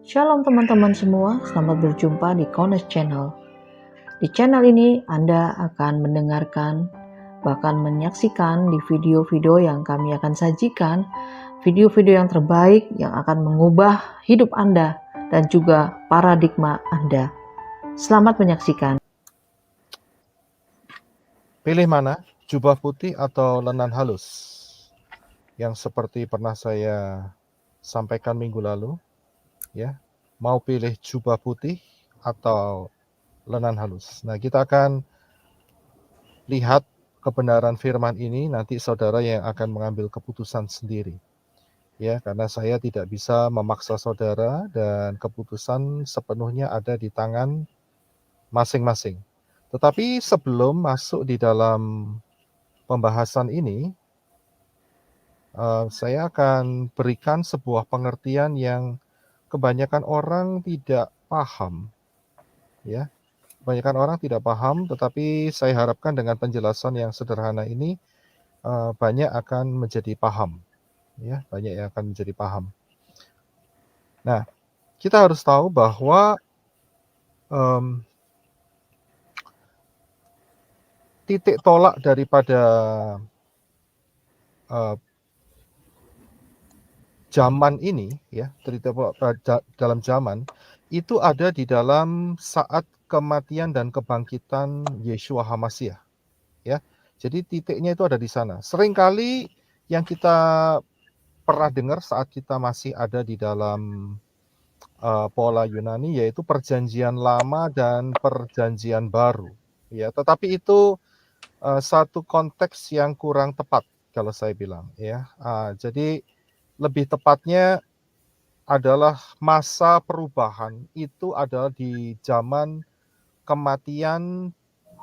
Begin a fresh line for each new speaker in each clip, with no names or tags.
Shalom teman-teman semua, selamat berjumpa di Kones Channel. Di channel ini Anda akan mendengarkan, bahkan menyaksikan di video-video yang kami akan sajikan, video-video yang terbaik yang akan mengubah hidup Anda dan juga paradigma Anda. Selamat menyaksikan.
Pilih mana, jubah putih atau lenan halus? Yang seperti pernah saya sampaikan minggu lalu, ya. Mau pilih jubah putih atau lenan halus? Nah, kita akan lihat kebenaran firman ini, nanti saudara yang akan mengambil keputusan sendiri. Ya, karena saya tidak bisa memaksa saudara dan keputusan sepenuhnya ada di tangan masing-masing. Tetapi sebelum masuk di dalam pembahasan ini, saya akan berikan sebuah pengertian yang kebanyakan orang tidak paham, ya. Kebanyakan orang tidak paham, tetapi saya harapkan dengan penjelasan yang sederhana ini, banyak akan menjadi paham, ya, banyak yang akan menjadi paham. Nah, kita harus tahu bahwa titik tolak daripada zaman ini, ya, dalam zaman itu ada di dalam saat kematian dan kebangkitan Yeshua HaMashiach, ya. Jadi titiknya itu ada di sana. Seringkali yang kita pernah dengar saat kita masih ada di dalam pola Yunani, yaitu perjanjian lama dan perjanjian baru, ya. Tetapi itu satu konteks yang kurang tepat kalau saya bilang, ya. Jadi lebih tepatnya adalah masa perubahan itu adalah di zaman kematian,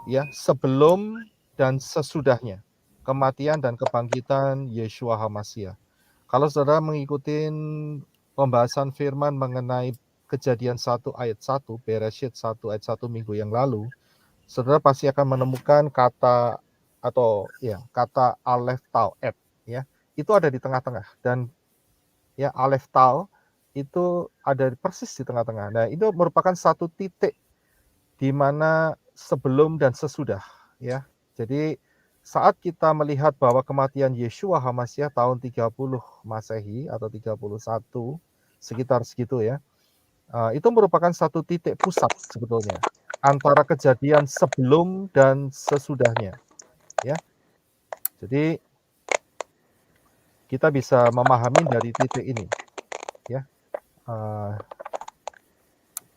ya, sebelum dan sesudahnya kematian dan kebangkitan Yeshua HaMashiach. Kalau saudara mengikuti pembahasan firman mengenai Kejadian 1 ayat 1, Bereshit 1 ayat 1 minggu yang lalu, saudara pasti akan menemukan kata atau ya kata Aleph Tau Et, ya. Itu ada di tengah-tengah, dan ya Aleph Tau itu ada persis di tengah-tengah. Nah, itu merupakan satu titik di mana sebelum dan sesudah, ya. Jadi saat kita melihat bahwa kematian Yeshua HaMashiach tahun 30 Masehi atau 31 sekitar segitu, ya. Itu merupakan satu titik pusat sebetulnya antara kejadian sebelum dan sesudahnya, ya. Jadi kita bisa memahami dari titik ini, ya.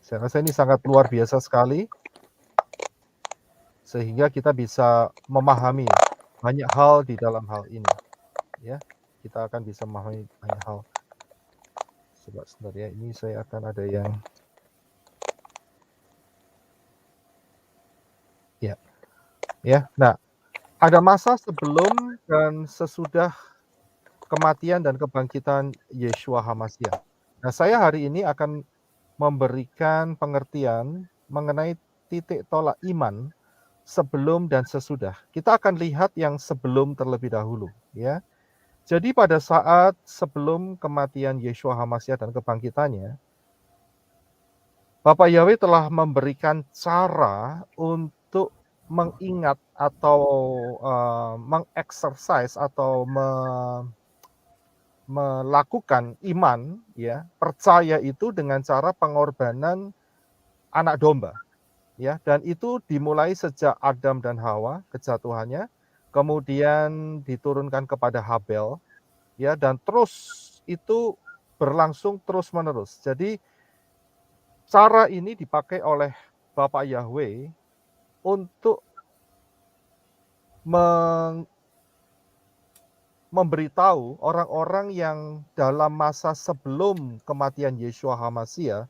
Saya rasa ini sangat luar biasa sekali, sehingga kita bisa memahami banyak hal di dalam hal ini, ya. Kita akan bisa memahami banyak hal. Coba sebentar ya, ini saya akan ada yang ya. Nah, ada masa sebelum dan sesudah kematian dan kebangkitan Yeshua HaMashiach. Nah, saya hari ini akan memberikan pengertian mengenai titik tolak iman sebelum dan sesudah. Kita akan lihat yang sebelum terlebih dahulu, ya. Jadi pada saat sebelum kematian Yeshua HaMashiach dan kebangkitannya, Bapak Yahweh telah memberikan cara untuk mengingat atau mengeksersis atau melakukan iman, ya, percaya itu dengan cara pengorbanan anak domba, ya. Dan itu dimulai sejak Adam dan Hawa kejatuhannya, kemudian diturunkan kepada Habel, ya, dan terus itu berlangsung terus-menerus. Jadi cara ini dipakai oleh Bapak Yahweh untuk memberitahu orang-orang yang dalam masa sebelum kematian Yeshua HaMashiach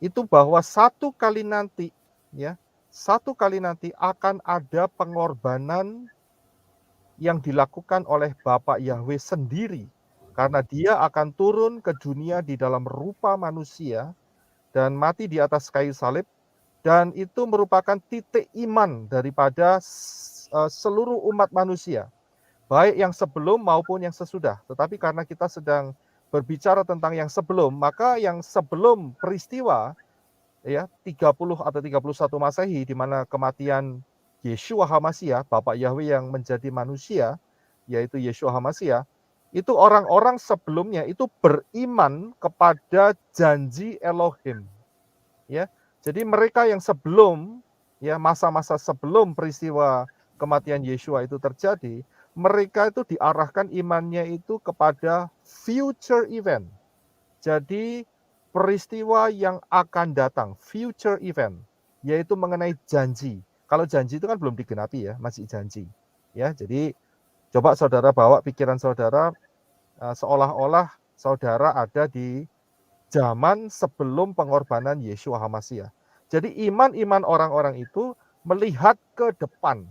itu bahwa satu kali nanti, ya, satu kali nanti akan ada pengorbanan yang dilakukan oleh Bapak Yahweh sendiri, karena dia akan turun ke dunia di dalam rupa manusia dan mati di atas kayu salib, dan itu merupakan titik iman daripada seluruh umat manusia, baik yang sebelum maupun yang sesudah. Tetapi karena kita sedang berbicara tentang yang sebelum, maka yang sebelum peristiwa ya 30 atau 31 Masehi di mana kematian Yeshua HaMashiach, Bapak Yahweh yang menjadi manusia, yaitu Yeshua HaMashiach, itu orang-orang sebelumnya itu beriman kepada janji Elohim. Ya. Jadi mereka yang sebelum ya masa-masa sebelum peristiwa kematian Yeshua itu terjadi, mereka itu diarahkan imannya itu kepada future event. Jadi peristiwa yang akan datang, future event, yaitu mengenai janji. Kalau janji itu kan belum digenapi ya, masih janji. Ya, jadi coba saudara bawa pikiran saudara seolah-olah saudara ada di zaman sebelum pengorbanan Yeshua HaMashiach. Jadi iman-iman orang-orang itu melihat ke depan,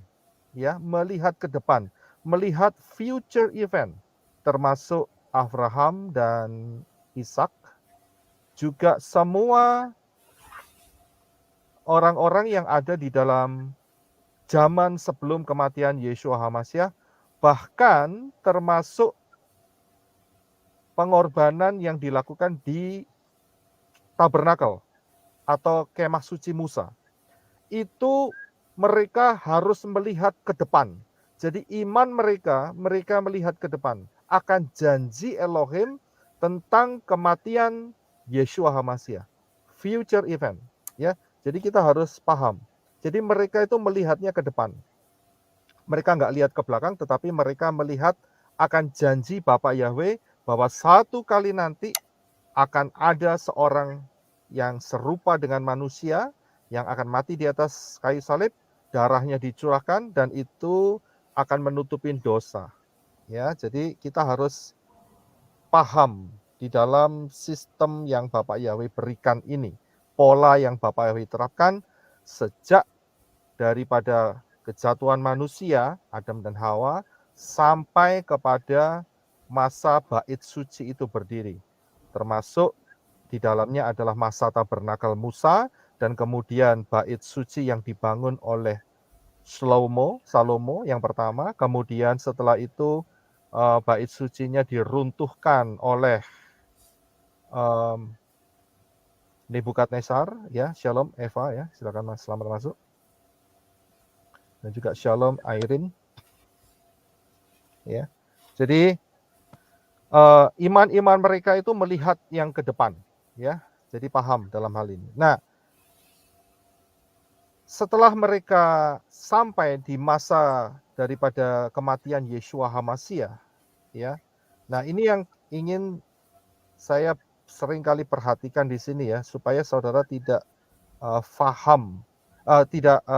ya, melihat ke depan, melihat future event, termasuk Abraham dan Ishak, juga semua orang-orang yang ada di dalam zaman sebelum kematian Yeshua HaMashiach, bahkan termasuk pengorbanan yang dilakukan di tabernakel atau kemah suci Musa. Itu mereka harus melihat ke depan. Jadi iman mereka melihat ke depan akan janji Elohim tentang kematian Yeshua HaMashiach. Future event, ya. Jadi kita harus paham. Jadi mereka itu melihatnya ke depan. Mereka nggak lihat ke belakang, tetapi mereka melihat akan janji Bapak Yahweh bahwa satu kali nanti akan ada seorang yang serupa dengan manusia yang akan mati di atas kayu salib, darahnya dicurahkan dan itu akan menutupin dosa. Ya, jadi kita harus paham di dalam sistem yang Bapak Yahweh berikan ini, pola yang Bapak Yahweh terapkan sejak daripada kejatuhan manusia, Adam dan Hawa, sampai kepada masa bait suci itu berdiri. Termasuk di dalamnya adalah masa tabernakel Musa, dan kemudian bait suci yang dibangun oleh Salomo yang pertama, kemudian setelah itu bait sucinya diruntuhkan oleh Nebukadnezar, ya. Shalom Eva, ya, silakan Mas, selamat masuk. Dan juga shalom Airin, ya. Jadi iman-iman mereka itu melihat yang ke depan, ya. Jadi paham dalam hal ini. Nah, setelah mereka sampai di masa daripada kematian Yeshua HaMashiach, ya. Nah, ini yang ingin saya seringkali perhatikan di sini ya, supaya saudara tidak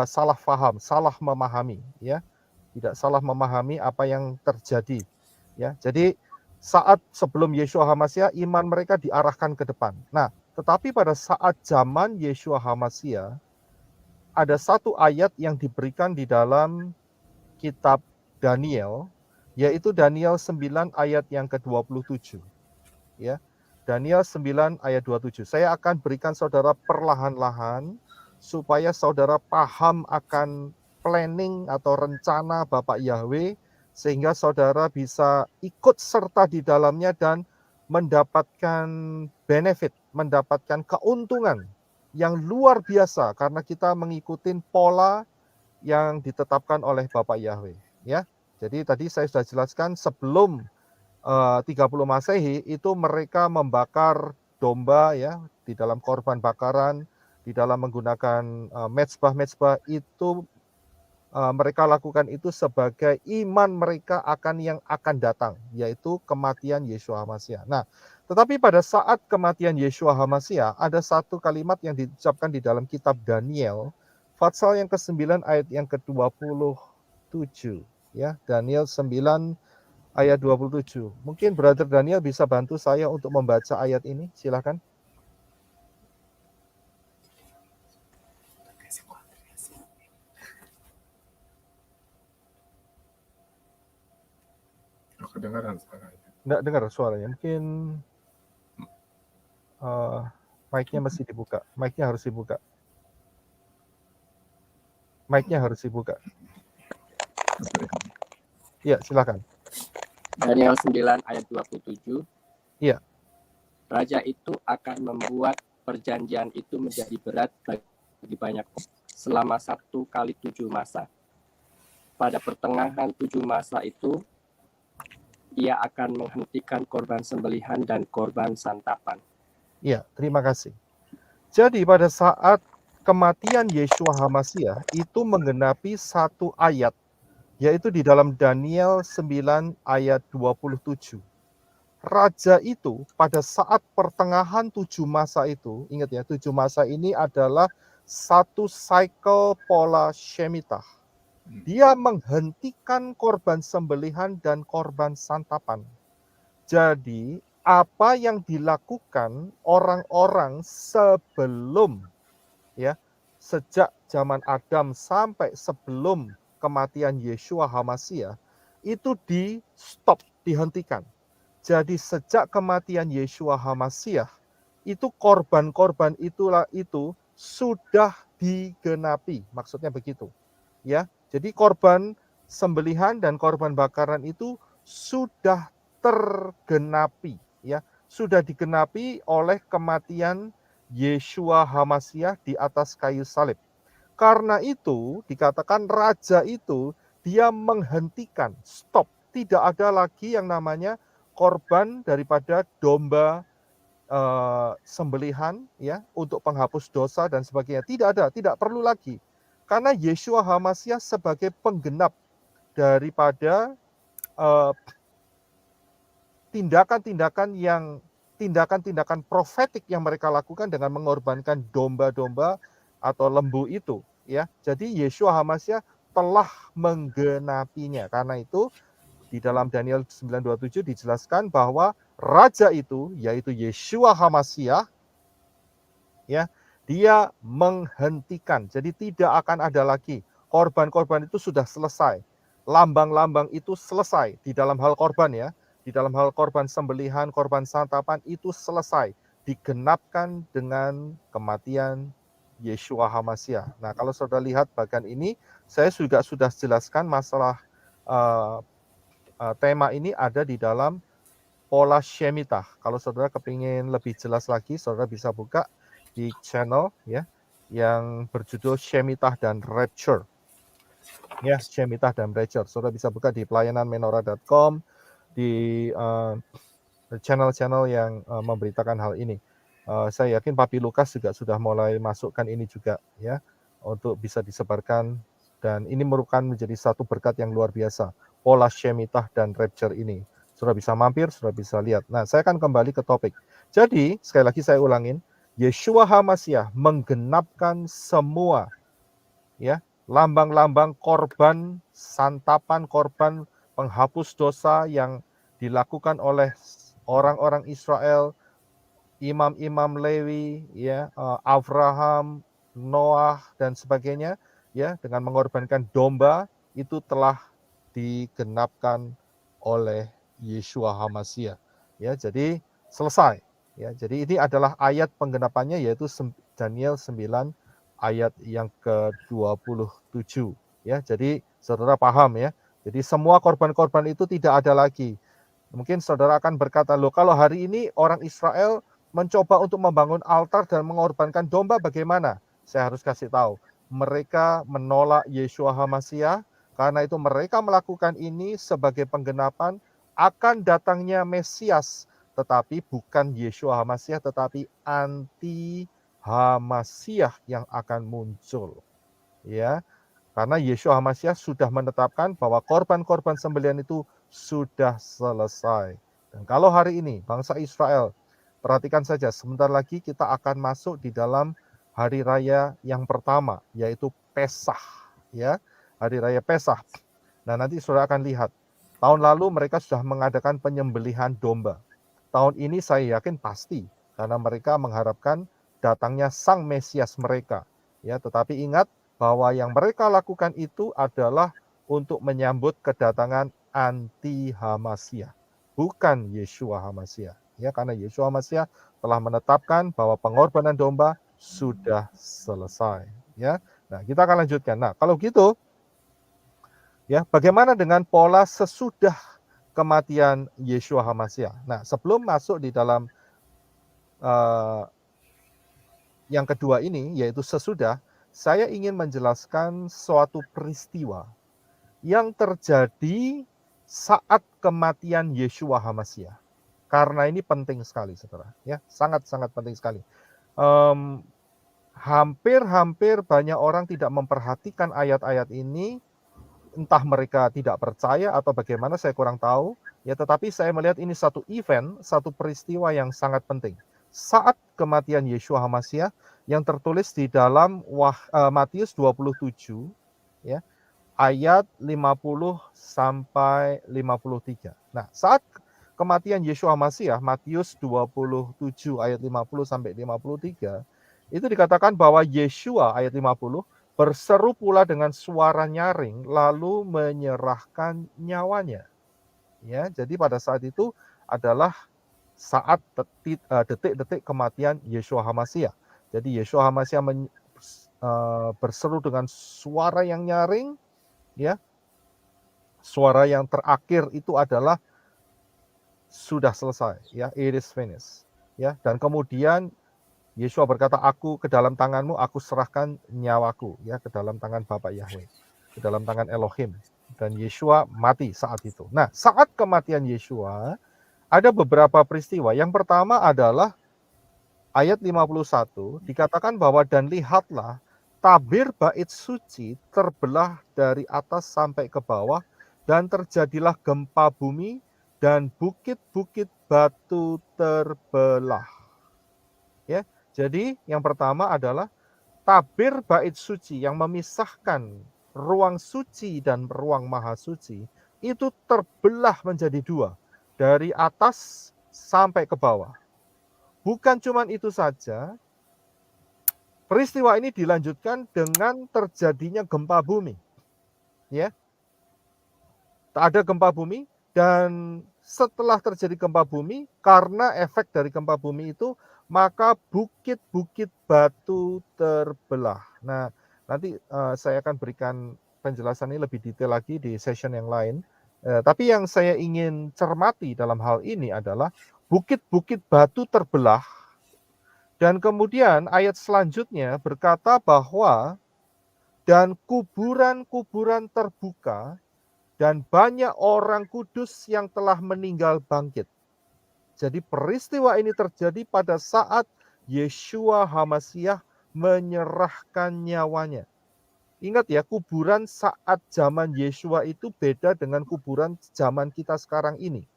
salah faham, salah memahami, ya, tidak salah memahami apa yang terjadi, ya. Jadi saat sebelum Yeshua HaMashiach, iman mereka diarahkan ke depan. Nah, tetapi pada saat zaman Yeshua HaMashiach, ada satu ayat yang diberikan di dalam kitab Daniel, yaitu Daniel 9 ayat yang ke-27. Ya. Daniel 9 ayat 27. Saya akan berikan saudara perlahan-lahan supaya saudara paham akan planning atau rencana Bapak Yahweh, sehingga saudara bisa ikut serta di dalamnya dan mendapatkan benefit, mendapatkan keuntungan yang luar biasa karena kita mengikuti pola yang ditetapkan oleh Bapak Yahweh, ya. Jadi tadi saya sudah jelaskan sebelum 30 Masehi itu mereka membakar domba, ya, di dalam korban bakaran, di dalam menggunakan mezbah-mezbah itu mereka lakukan itu sebagai iman mereka akan yang akan datang, yaitu kematian Yeshua HaMashiach. Nah, tetapi pada saat kematian Yeshua HaMashiach ada satu kalimat yang diucapkan di dalam kitab Daniel, Pasal yang ke-9 ayat yang ke-27, ya. Daniel 9 ayat 27. Mungkin Brother Daniel bisa bantu saya untuk membaca ayat ini, silakan.
Kedengaran suaranya?
Nggak dengar suaranya, mungkin mic-nya masih dibuka. Mic-nya harus dibuka. Mic-nya harus dibuka. Ya, silakan.
Daniel 9 ayat 27.
Iya.
Raja itu akan membuat perjanjian itu menjadi berat bagi banyak selama 1 kali 7 masa. Pada pertengahan 7 masa itu, ia akan menghentikan korban sembelihan dan korban santapan.
Iya, terima kasih. Jadi pada saat kematian Yeshua HaMasyiah itu menggenapi satu ayat, yaitu di dalam Daniel 9 ayat 27. Raja itu pada saat pertengahan 7 masa itu, ingat ya, 7 masa ini adalah satu cycle pola Shemitah. Dia menghentikan korban sembelihan dan korban santapan. Jadi apa yang dilakukan orang-orang sebelum, ya, sejak zaman Adam sampai sebelum kematian Yeshua HaMasyiah itu di stop, dihentikan. Jadi sejak kematian Yeshua HaMasyiah itu korban-korban itu sudah digenapi, maksudnya begitu, ya. Jadi korban sembelihan dan korban bakaran itu sudah tergenapi, ya, sudah digenapi oleh kematian Yeshua HaMasyiah di atas kayu salib. Karena itu dikatakan raja itu dia menghentikan, stop, tidak ada lagi yang namanya korban daripada domba sembelihan, ya, untuk penghapus dosa dan sebagainya. Tidak ada, tidak perlu lagi. Karena Yeshua HaMasyiah sebagai penggenap daripada tindakan-tindakan profetik yang mereka lakukan dengan mengorbankan domba-domba atau lembu itu, ya. Jadi Yeshua HaMasyiah telah menggenapinya. Karena itu di dalam Daniel 9:27 dijelaskan bahwa raja itu, yaitu Yeshua HaMasyiah, ya, dia menghentikan. Jadi tidak akan ada lagi. Korban-korban itu sudah selesai. Lambang-lambang itu selesai di dalam hal korban, ya. Di dalam hal korban sembelihan, korban santapan itu selesai. Digenapkan dengan kematian Yeshua HaMasyiah. Nah, kalau saudara lihat bagian ini, saya juga sudah jelaskan masalah tema ini ada di dalam pola Shemitah. Kalau saudara kepingin lebih jelas lagi, saudara bisa buka di channel, ya, yang berjudul Shemitah dan Rapture. Ya, Shemitah dan Rapture. Saudara bisa buka di pelayananmenorah.com, di channel-channel yang memberitakan hal ini. Saya yakin Papi Lukas juga sudah mulai masukkan ini juga, ya, untuk bisa disebarkan, dan ini merupakan menjadi satu berkat yang luar biasa, pola Shemitah dan Rapture ini. Saudara bisa mampir, saudara bisa lihat. Nah, saya akan kembali ke topik. Jadi, sekali lagi saya ulangin, Yeshua HaMasyiah menggenapkan semua, ya, lambang-lambang korban santapan, korban penghapus dosa yang dilakukan oleh orang-orang Israel, imam-imam Lewi, ya, Abraham, Noah dan sebagainya, ya, dengan mengorbankan domba itu telah digenapkan oleh Yeshua HaMasyiah, ya. Jadi selesai, ya. Jadi ini adalah ayat penggenapannya, yaitu Daniel 9 ayat yang ke-27, ya. Jadi saudara paham, ya. Jadi semua korban-korban itu tidak ada lagi. Mungkin saudara akan berkata, loh, kalau hari ini orang Israel mencoba untuk membangun altar dan mengorbankan domba, bagaimana? Saya harus kasih tahu, mereka menolak Yeshua HaMasyiah. Karena itu mereka melakukan ini sebagai penggenapan akan datangnya Mesias, tetapi bukan Yeshua HaMasyiah, tetapi anti HaMasyiah yang akan muncul, ya. Karena Yeshua HaMasyiah sudah menetapkan bahwa korban-korban sembelihan itu sudah selesai. Dan kalau hari ini bangsa Israel, perhatikan saja, sebentar lagi kita akan masuk di dalam hari raya yang pertama, yaitu Pesah, ya. Hari raya Pesah. Nah, nanti saudara akan lihat, tahun lalu mereka sudah mengadakan penyembelihan domba. Tahun ini saya yakin pasti, karena mereka mengharapkan datangnya Sang Mesias mereka, ya. Tetapi ingat bahwa yang mereka lakukan itu adalah untuk menyambut kedatangan anti HaMasyiah, bukan Yeshua HaMasyiah, ya. Karena Yeshua HaMasyiah telah menetapkan bahwa pengorbanan domba sudah selesai, ya. Nah, kita akan lanjutkan. Nah, kalau gitu, ya, bagaimana dengan pola sesudah kematian Yeshua HaMashiach. Nah, sebelum masuk di dalam yang kedua ini, yaitu sesudah, saya ingin menjelaskan suatu peristiwa yang terjadi saat kematian Yeshua HaMashiach. Karena ini penting sekali, saudara. Ya, sangat-sangat penting sekali. Hampir-hampir banyak orang tidak memperhatikan ayat-ayat ini, entah mereka tidak percaya atau bagaimana, saya kurang tahu. Ya, tetapi saya melihat ini satu event, satu peristiwa yang sangat penting. Saat kematian Yeshua HaMashiach yang tertulis di dalam Matius 27, ya, ayat 50 sampai 53. Nah, saat kematian Yeshua HaMashiach, Matius 27 ayat 50 sampai 53, itu dikatakan bahwa Yeshua ayat 50 berseru pula dengan suara nyaring lalu menyerahkan nyawanya. Ya, jadi pada saat itu adalah saat detik-detik kematian Yeshua HaMashiach. Jadi Yeshua HaMashiach berseru dengan suara yang nyaring, ya. Suara yang terakhir itu adalah sudah selesai, ya, it is finished, ya. Dan kemudian Yeshua berkata, aku ke dalam tanganmu, aku serahkan nyawaku, ya, ke dalam tangan Bapa Yahweh, ke dalam tangan Elohim. Dan Yeshua mati saat itu. Nah, saat kematian Yeshua, ada beberapa peristiwa. Yang pertama adalah ayat 51, dikatakan bahwa dan lihatlah, tabir bait suci terbelah dari atas sampai ke bawah, dan terjadilah gempa bumi, dan bukit-bukit batu terbelah. Ya, jadi yang pertama adalah tabir bait suci yang memisahkan ruang suci dan ruang maha suci itu terbelah menjadi dua, dari atas sampai ke bawah. Bukan cuma itu saja, peristiwa ini dilanjutkan dengan terjadinya gempa bumi. Ya, ada gempa bumi, dan setelah terjadi gempa bumi, karena efek dari gempa bumi itu, maka bukit-bukit batu terbelah. Nah, nanti saya akan berikan penjelasan ini lebih detail lagi di session yang lain. Tapi yang saya ingin cermati dalam hal ini adalah bukit-bukit batu terbelah, dan kemudian ayat selanjutnya berkata bahwa dan kuburan-kuburan terbuka, dan banyak orang kudus yang telah meninggal bangkit. Jadi peristiwa ini terjadi pada saat Yeshua HaMashiach menyerahkan nyawanya. Ingat ya, kuburan saat zaman Yeshua itu beda dengan kuburan zaman kita sekarang ini.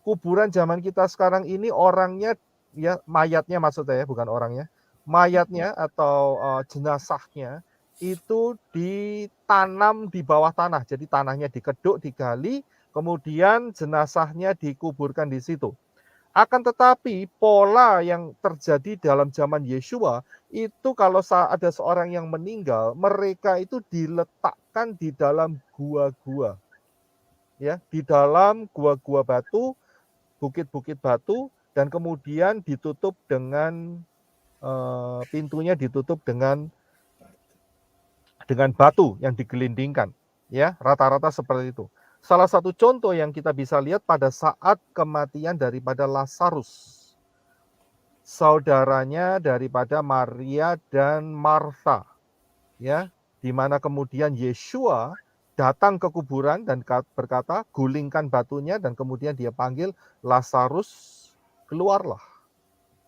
Kuburan zaman kita sekarang ini orangnya, ya, mayatnya maksud saya, bukan orangnya, mayatnya atau jenazahnya itu ditanam di bawah tanah. Jadi tanahnya dikeduk, digali, kemudian jenazahnya dikuburkan di situ. Akan tetapi pola yang terjadi dalam zaman Yeshua itu, kalau ada seorang yang meninggal, mereka itu diletakkan di dalam gua-gua. Ya, di dalam gua-gua batu, bukit-bukit batu, dan kemudian ditutup dengan pintunya ditutup dengan batu yang digelindingkan, ya, rata-rata seperti itu. Salah satu contoh yang kita bisa lihat pada saat kematian daripada Lazarus, saudaranya daripada Maria dan Martha, ya, di mana kemudian Yeshua datang ke kuburan dan berkata, gulingkan batunya, dan kemudian dia panggil Lazarus, keluarlah.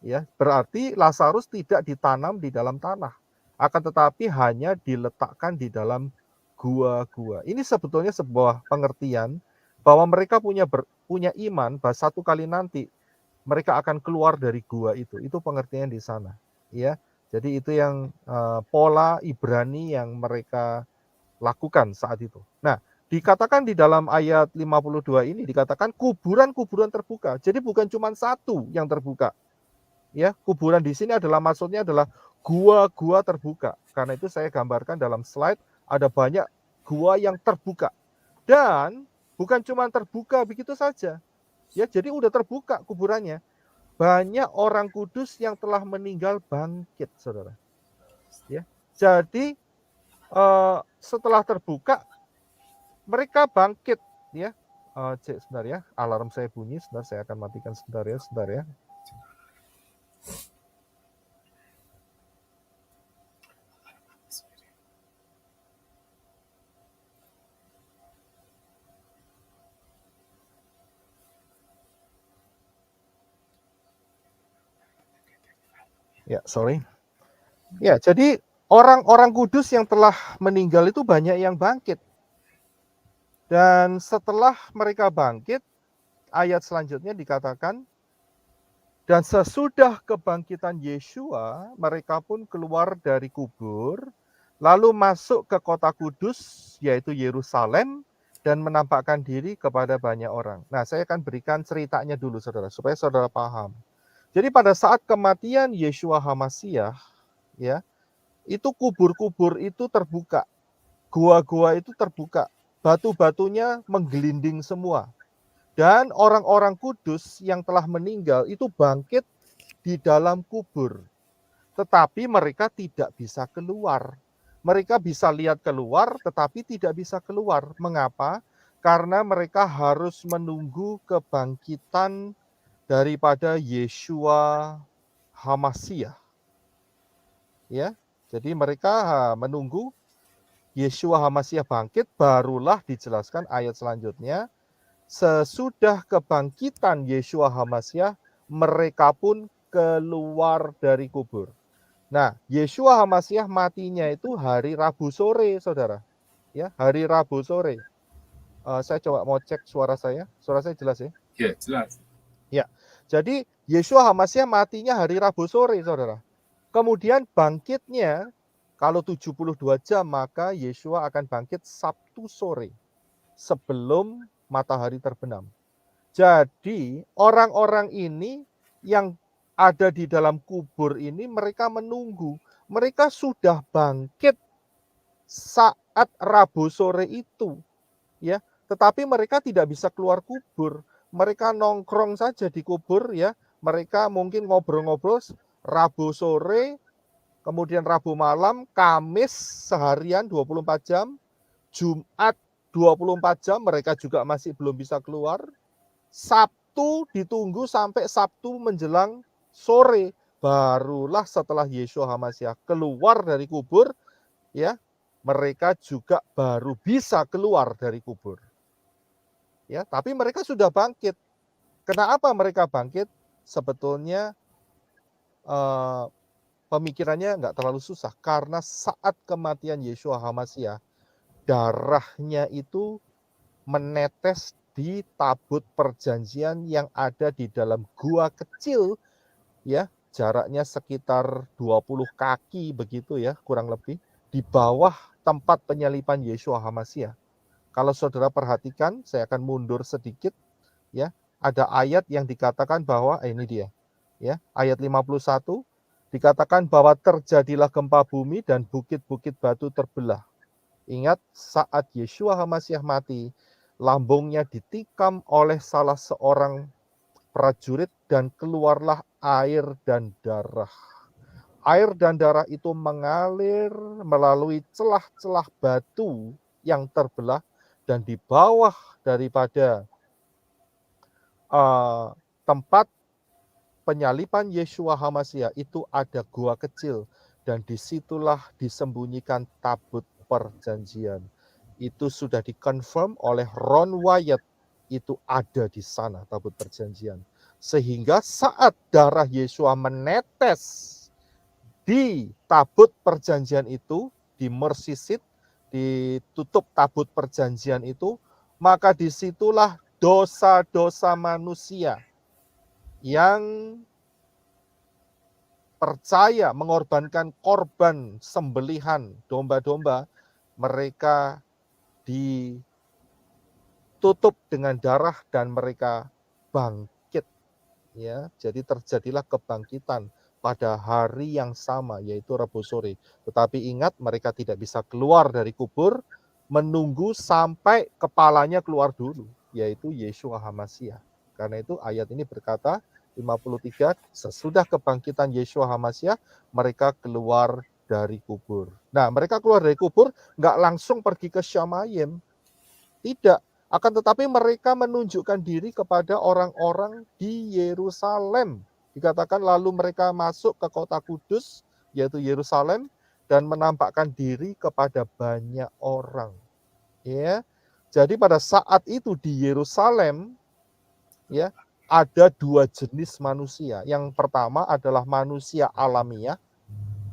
Ya, berarti Lazarus tidak ditanam di dalam tanah, akan tetapi hanya diletakkan di dalam gua-gua. Ini sebetulnya sebuah pengertian bahwa mereka punya iman bahwa satu kali nanti mereka akan keluar dari gua itu. Itu pengertian di sana, ya. Jadi itu yang pola Ibrani yang mereka lakukan saat itu. Nah, dikatakan di dalam ayat 52 ini, dikatakan kuburan-kuburan terbuka. Jadi bukan cuma satu yang terbuka. Ya, kuburan di sini maksudnya adalah gua-gua terbuka. Karena itu saya gambarkan dalam slide, ada banyak gua yang terbuka. Dan bukan cuma terbuka begitu saja. Ya, jadi udah terbuka kuburannya. Banyak orang kudus yang telah meninggal bangkit, Saudara. Ya. Jadi setelah terbuka, mereka bangkit, ya. Cek sebentar ya, alarm saya bunyi, sebentar saya akan matikan sebentar ya. Ya, sorry. Ya, jadi orang-orang kudus yang telah meninggal itu banyak yang bangkit. Dan setelah mereka bangkit, ayat selanjutnya dikatakan, dan sesudah kebangkitan Yeshua, mereka pun keluar dari kubur, lalu masuk ke kota kudus, yaitu Yerusalem, dan menampakkan diri kepada banyak orang. Nah, saya akan berikan ceritanya dulu, saudara, supaya saudara paham. Jadi pada saat kematian Yeshua HaMashiach, ya, itu kubur-kubur itu terbuka, gua-gua itu terbuka, batu-batunya menggelinding semua. Dan orang-orang kudus yang telah meninggal itu bangkit di dalam kubur. Tetapi mereka tidak bisa keluar. Mereka bisa lihat keluar, tetapi tidak bisa keluar. Mengapa? Karena mereka harus menunggu kebangkitan daripada Yeshua HaMashiach. Ya, jadi mereka menunggu Yeshua HaMashiach bangkit, barulah dijelaskan ayat selanjutnya. Sesudah kebangkitan Yeshua HaMashiach, mereka pun keluar dari kubur. Nah, Yeshua HaMashiach matinya itu hari Rabu sore, saudara. Ya, hari Rabu sore. Saya coba mau cek suara saya. Suara saya jelas ya?
Ya, jelas.
Ya, jadi Yeshua HaMashiach matinya hari Rabu sore, saudara. Kemudian bangkitnya, kalau 72 jam, maka Yeshua akan bangkit Sabtu sore, sebelum matahari terbenam. Jadi orang-orang ini yang ada di dalam kubur ini, mereka menunggu. Mereka sudah bangkit saat Rabu sore itu, ya. Tetapi mereka tidak bisa keluar kubur. Mereka nongkrong saja di kubur, ya. Mereka mungkin ngobrol-ngobrol Rabu sore, kemudian Rabu malam, Kamis seharian 24 jam, Jumat 24 jam, mereka juga masih belum bisa keluar. Sabtu ditunggu sampai Sabtu menjelang sore, barulah setelah Yeshua HaMashiach keluar dari kubur, ya, mereka juga baru bisa keluar dari kubur. Ya, tapi mereka sudah bangkit. Kenapa mereka bangkit? Sebetulnya pemikirannya nggak terlalu susah, karena saat kematian Yeshua HaMashiach, darahnya itu menetes di tabut perjanjian yang ada di dalam gua kecil, ya, jaraknya sekitar 20 kaki begitu ya, kurang lebih, di bawah tempat penyaliban Yeshua HaMashiach. Kalau saudara perhatikan, saya akan mundur sedikit, ya, ada ayat yang dikatakan bahwa ini dia, ya, ayat 51 dikatakan bahwa terjadilah gempa bumi dan bukit-bukit batu terbelah. Ingat, saat Yeshua HaMashiach mati, lambungnya ditikam oleh salah seorang prajurit dan keluarlah air dan darah. Air dan darah itu mengalir melalui celah-celah batu yang terbelah, dan di bawah daripada tempat penyaliban Yeshua HaMashiach itu ada gua kecil, dan disitulah disembunyikan tabut perjanjian. Itu sudah dikonfirm oleh Ron Wyatt, itu ada di sana tabut perjanjian. Sehingga saat darah Yeshua menetes di tabut perjanjian itu, di mercy seat, ditutup tabut perjanjian itu, maka disitulah dosa-dosa manusia yang percaya mengorbankan korban sembelihan domba-domba, mereka ditutup dengan darah dan mereka bangkit, ya. Jadi terjadilah kebangkitan pada hari yang sama, yaitu Rabu sore. Tetapi ingat, mereka tidak bisa keluar dari kubur, menunggu sampai kepalanya keluar dulu, yaitu Yeshua HaMashiach. Karena itu ayat ini berkata 53, sesudah kebangkitan Yeshua HaMashiach, mereka keluar dari kubur. Nah, mereka keluar dari kubur nggak langsung pergi ke Shamayim. Tidak, Akan tetapi mereka menunjukkan diri kepada orang-orang di Yerusalem. Dikatakan lalu mereka masuk ke kota kudus, yaitu Yerusalem, dan menampakkan diri kepada banyak orang. Ya, jadi pada saat itu di Yerusalem, ya, ada dua jenis manusia. Yang pertama adalah manusia alamiah,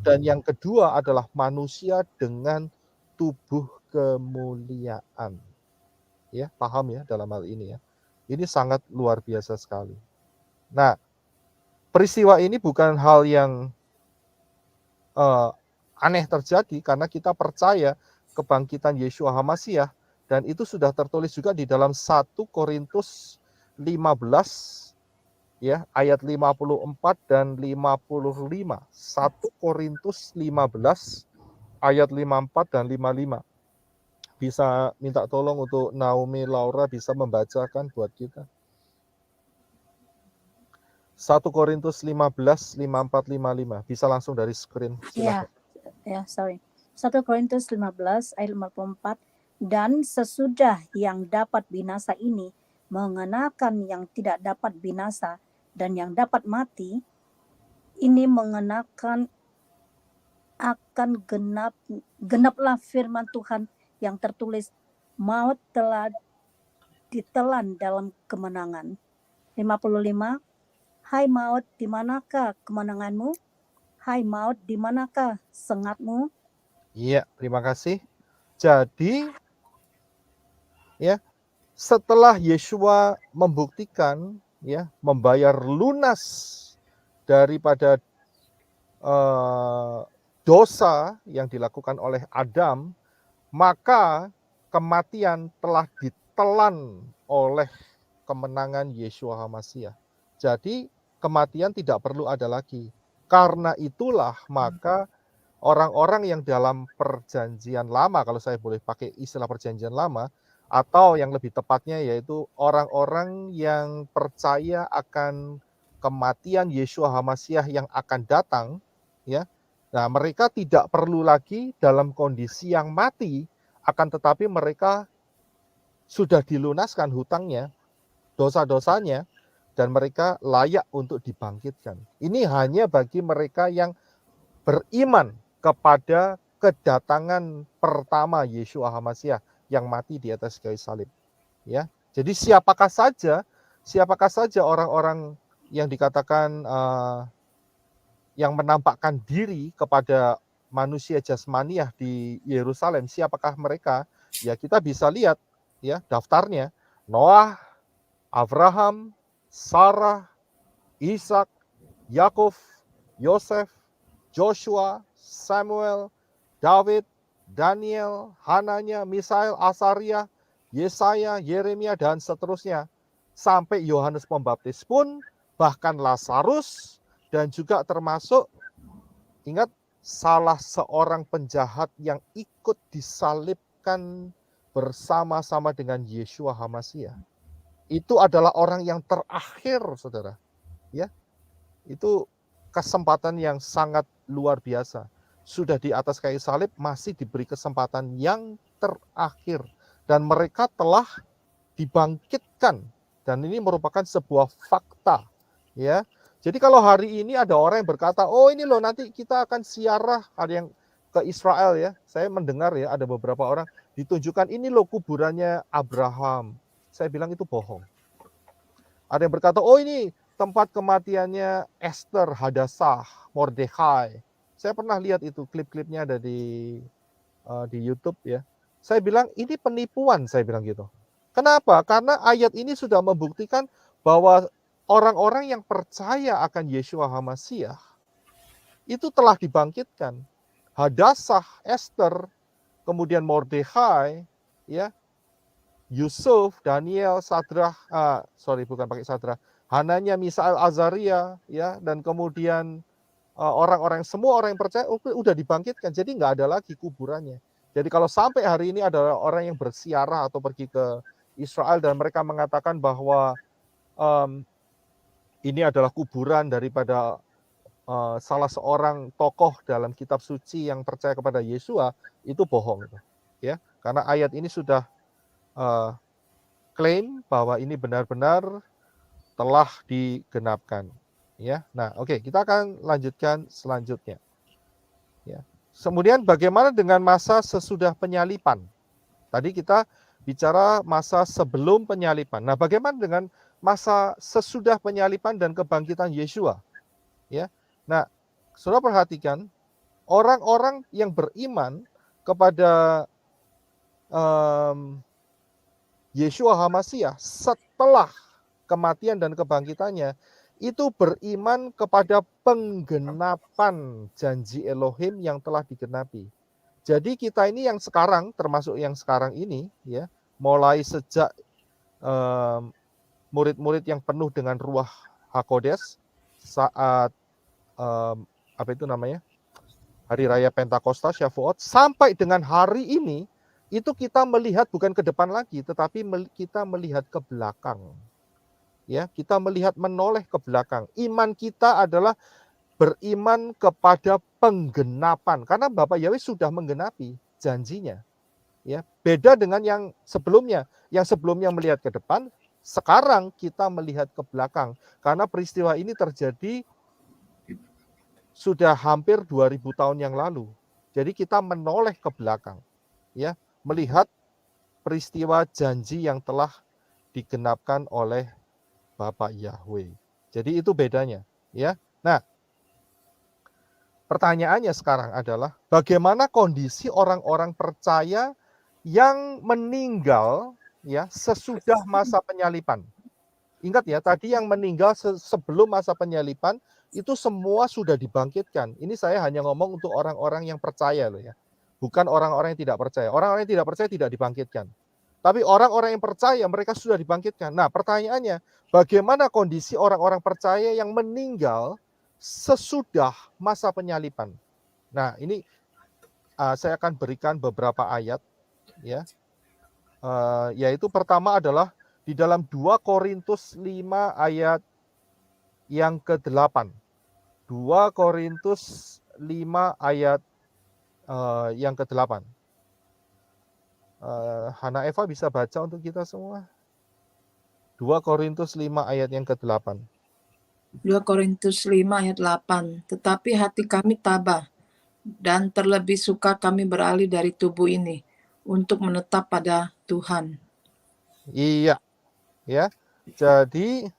dan yang kedua adalah manusia dengan tubuh kemuliaan. Ya, paham ya dalam hal ini ya. Ini sangat luar biasa sekali. Nah, peristiwa ini bukan hal yang aneh terjadi karena kita percaya kebangkitan Yeshua HaMasiah, dan itu sudah tertulis juga di dalam 1 Korintus 15 ya, ayat 54 dan 55. 1 Korintus 15 ayat 54 dan 55. Bisa minta tolong untuk Naomi Laura bisa membacakan buat kita. 1 Korintus 15, 54, 55. Bisa langsung dari screen. Silakan.
Ya, sorry. 1 Korintus 15 ayat 54. Dan sesudah yang dapat binasa ini mengenakan yang tidak dapat binasa, dan yang dapat mati ini mengenakan akan genaplah firman Tuhan yang tertulis, maut telah ditelan dalam kemenangan. 55. Hai maut, di manakah kemenanganmu? Hai maut, di manakah sengatmu?
Iya, terima kasih. Jadi, ya, setelah Yeshua membuktikan, ya, membayar lunas daripada dosa yang dilakukan oleh Adam, maka kematian telah ditelan oleh kemenangan Yeshua HaMasiah. Jadi kematian tidak perlu ada lagi. Karena itulah maka orang-orang yang dalam perjanjian lama, kalau saya boleh pakai istilah perjanjian lama, atau yang lebih tepatnya yaitu orang-orang yang percaya akan kematian Yeshua HaMasiah yang akan datang, ya. Nah, mereka tidak perlu lagi dalam kondisi yang mati, akan tetapi mereka sudah dilunaskan hutangnya, dosa-dosanya, dan mereka layak untuk dibangkitkan. Ini hanya bagi mereka yang beriman kepada kedatangan pertama Yeshua HaMasiah yang mati di atas kayu salib. Ya, jadi siapakah saja orang-orang yang dikatakan yang menampakkan diri kepada manusia jasmaniah di Yerusalem, siapakah mereka? Ya, kita bisa lihat ya daftarnya. Noah, Abraham, Sarah, Ishak, Yakov, Yosef, Joshua, Samuel, David, Daniel, Hananya, Misael, Asaria, Yesaya, Yeremia, dan seterusnya. Sampai Yohanes Pembaptis pun, bahkan Lazarus, dan juga termasuk, ingat, salah seorang penjahat yang ikut disalibkan bersama-sama dengan Yeshua HaMasiah. Itu adalah orang yang terakhir, saudara. Ya, itu kesempatan yang sangat luar biasa. Sudah di atas kayu salib, masih diberi kesempatan yang terakhir. Dan mereka telah dibangkitkan. Dan ini merupakan sebuah fakta. Ya, jadi kalau hari ini ada orang yang berkata, oh ini loh nanti kita akan ziarah, ada yang ke Israel ya. Saya mendengar ya ada beberapa orang ditunjukkan ini loh kuburannya Abraham. Saya bilang itu bohong. Ada yang berkata, oh ini tempat kematiannya Esther, Hadassah, Mordekhai. Saya pernah lihat itu klip-klipnya ada di YouTube ya. Saya bilang ini penipuan, saya bilang gitu. Kenapa? Karena ayat ini sudah membuktikan bahwa orang-orang yang percaya akan Yeshua HaMasiah itu telah dibangkitkan. Hadassah, Esther, kemudian Mordekhai, ya, Yusuf, Daniel, Sadrah, Hananya, Misael, Azaria, ya, dan kemudian orang-orang, semua orang yang percaya udah dibangkitkan, jadi nggak ada lagi kuburannya. Jadi kalau sampai hari ini ada orang yang bersiarah atau pergi ke Israel dan mereka mengatakan bahwa ini adalah kuburan daripada salah seorang tokoh dalam kitab suci yang percaya kepada Yeshua, itu bohong, ya, karena ayat ini sudah klaim bahwa ini benar-benar telah digenapkan. Ya, nah oke, kita akan lanjutkan selanjutnya. Ya. Kemudian bagaimana dengan masa sesudah penyalipan? Tadi kita bicara masa sebelum penyalipan. Nah, bagaimana dengan masa sesudah penyalipan dan kebangkitan Yeshua? Ya. Nah, Saudara perhatikan orang-orang yang beriman kepada Yeshua HaMasiah setelah kematian dan kebangkitannya itu beriman kepada penggenapan janji Elohim yang telah digenapi. Jadi kita ini yang sekarang, termasuk yang sekarang ini, ya, mulai sejak murid-murid yang penuh dengan Ruach HaKodes saat apa itu namanya, Hari Raya Pentakosta, Shavuot, sampai dengan hari ini, itu kita melihat bukan ke depan lagi, tetapi kita melihat ke belakang. Ya, kita melihat menoleh ke belakang. Iman kita adalah beriman kepada penggenapan, karena Bapak Yahweh sudah menggenapi janjinya. Ya, beda dengan yang sebelumnya. Yang sebelumnya melihat ke depan, sekarang kita melihat ke belakang, karena peristiwa ini terjadi sudah hampir 2000 tahun yang lalu. Jadi kita menoleh ke belakang, ya, melihat peristiwa janji yang telah digenapkan oleh Bapak Yahweh. Jadi itu bedanya, ya. Nah, pertanyaannya sekarang adalah bagaimana kondisi orang-orang percaya yang meninggal, ya, sesudah masa penyalipan. Ingat ya, tadi yang meninggal sebelum masa penyalipan itu semua sudah dibangkitkan. Ini saya hanya ngomong untuk orang-orang yang percaya loh ya. Bukan orang-orang yang tidak percaya. Orang-orang yang tidak percaya tidak dibangkitkan. Tapi orang-orang yang percaya mereka sudah dibangkitkan. Nah, pertanyaannya, bagaimana kondisi orang-orang percaya yang meninggal sesudah masa penyalipan? Nah, ini saya akan berikan beberapa ayat, ya. Yaitu pertama adalah di dalam 2 Korintus 5 ayat yang ke-8. 2 Korintus 5 ayat yang ke-8. Hana Eva bisa baca untuk kita semua. 2 Korintus 5 ayat yang ke-8.
2 Korintus 5 ayat 8. Tetapi hati kami tabah dan terlebih suka kami beralih dari tubuh ini untuk menetap pada Tuhan.
Iya. Ya. Jadi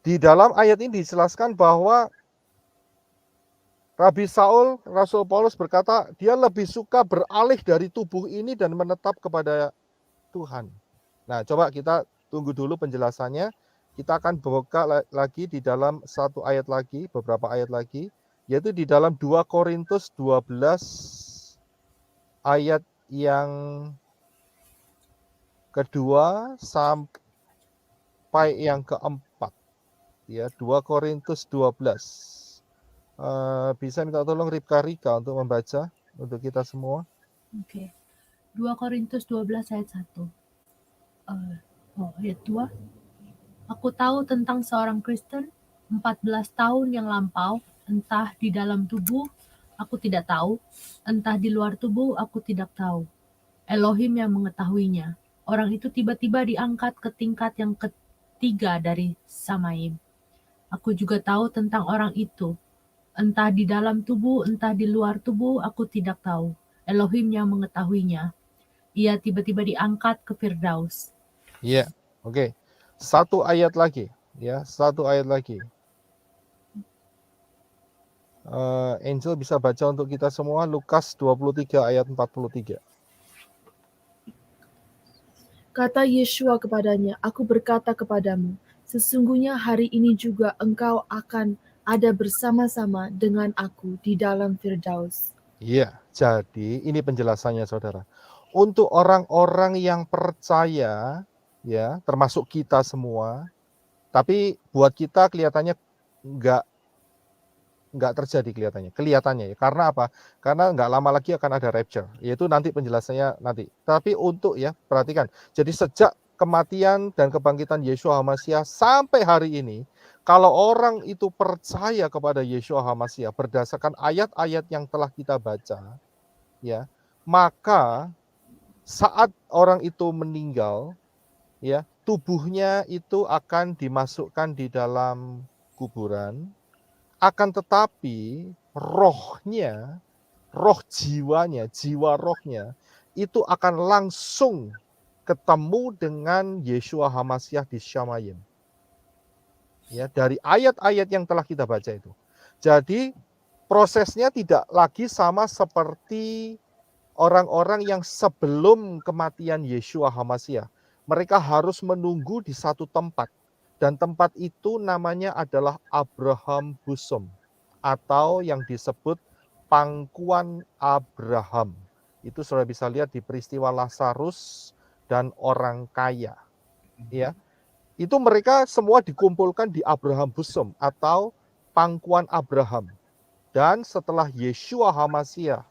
di dalam ayat ini dijelaskan bahwa Rabi Saul, Rasul Paulus berkata, dia lebih suka beralih dari tubuh ini dan menetap kepada Tuhan. Nah, coba kita tunggu dulu penjelasannya. Kita akan buka lagi di dalam satu ayat lagi, beberapa ayat lagi, yaitu di dalam 2 Korintus 12 ayat yang kedua sampai yang keempat. Ya, 2 Korintus 12. Bisa minta tolong Rika untuk membaca untuk kita semua.
Oke. 2 Korintus 12 ayat 1. Ayat 2. Aku tahu tentang seorang Kristen 14 tahun yang lampau, entah di dalam tubuh aku tidak tahu, entah di luar tubuh aku tidak tahu. Elohim yang mengetahuinya. Orang itu tiba-tiba diangkat ke tingkat yang ketiga dari Samaim. Aku juga tahu tentang orang itu. Entah di dalam tubuh, entah di luar tubuh, aku tidak tahu. Elohim yang mengetahuinya. Ia tiba-tiba diangkat ke Firdaus.
Iya, oke. Satu ayat lagi, ya, satu ayat lagi. Angel bisa baca untuk kita semua Lukas 23 ayat 43.
Kata Yeshua kepadanya, aku berkata kepadamu, sesungguhnya hari ini juga engkau akan ada bersama-sama dengan aku di dalam Firdaus.
Iya, jadi ini penjelasannya saudara. Untuk orang-orang yang percaya, ya, termasuk kita semua, tapi buat kita kelihatannya nggak terjadi kelihatannya ya. Karena apa? Karena nggak lama lagi akan ada rapture, yaitu nanti penjelasannya nanti. Tapi untuk ya, perhatikan. Jadi sejak kematian dan kebangkitan Yeshua HaMasiah sampai hari ini, Kalau orang itu percaya kepada Yeshua HaMashiach berdasarkan ayat-ayat yang telah kita baca, ya, maka saat orang itu meninggal, ya, tubuhnya itu akan dimasukkan di dalam kuburan, akan tetapi rohnya, roh jiwanya, jiwa rohnya itu akan langsung ketemu dengan Yeshua HaMashiach di Shamayim. Ya, dari ayat-ayat yang telah kita baca itu. Jadi prosesnya tidak lagi sama seperti orang-orang yang sebelum kematian Yeshua HaMashiach. Mereka harus menunggu di satu tempat. Dan tempat itu namanya adalah Abraham Bosom. Atau yang disebut pangkuan Abraham. Itu sudah bisa lihat di peristiwa Lazarus dan orang kaya. Ya, itu mereka semua dikumpulkan di Abraham Bosom atau pangkuan Abraham. Dan setelah Yeshua HaMashiach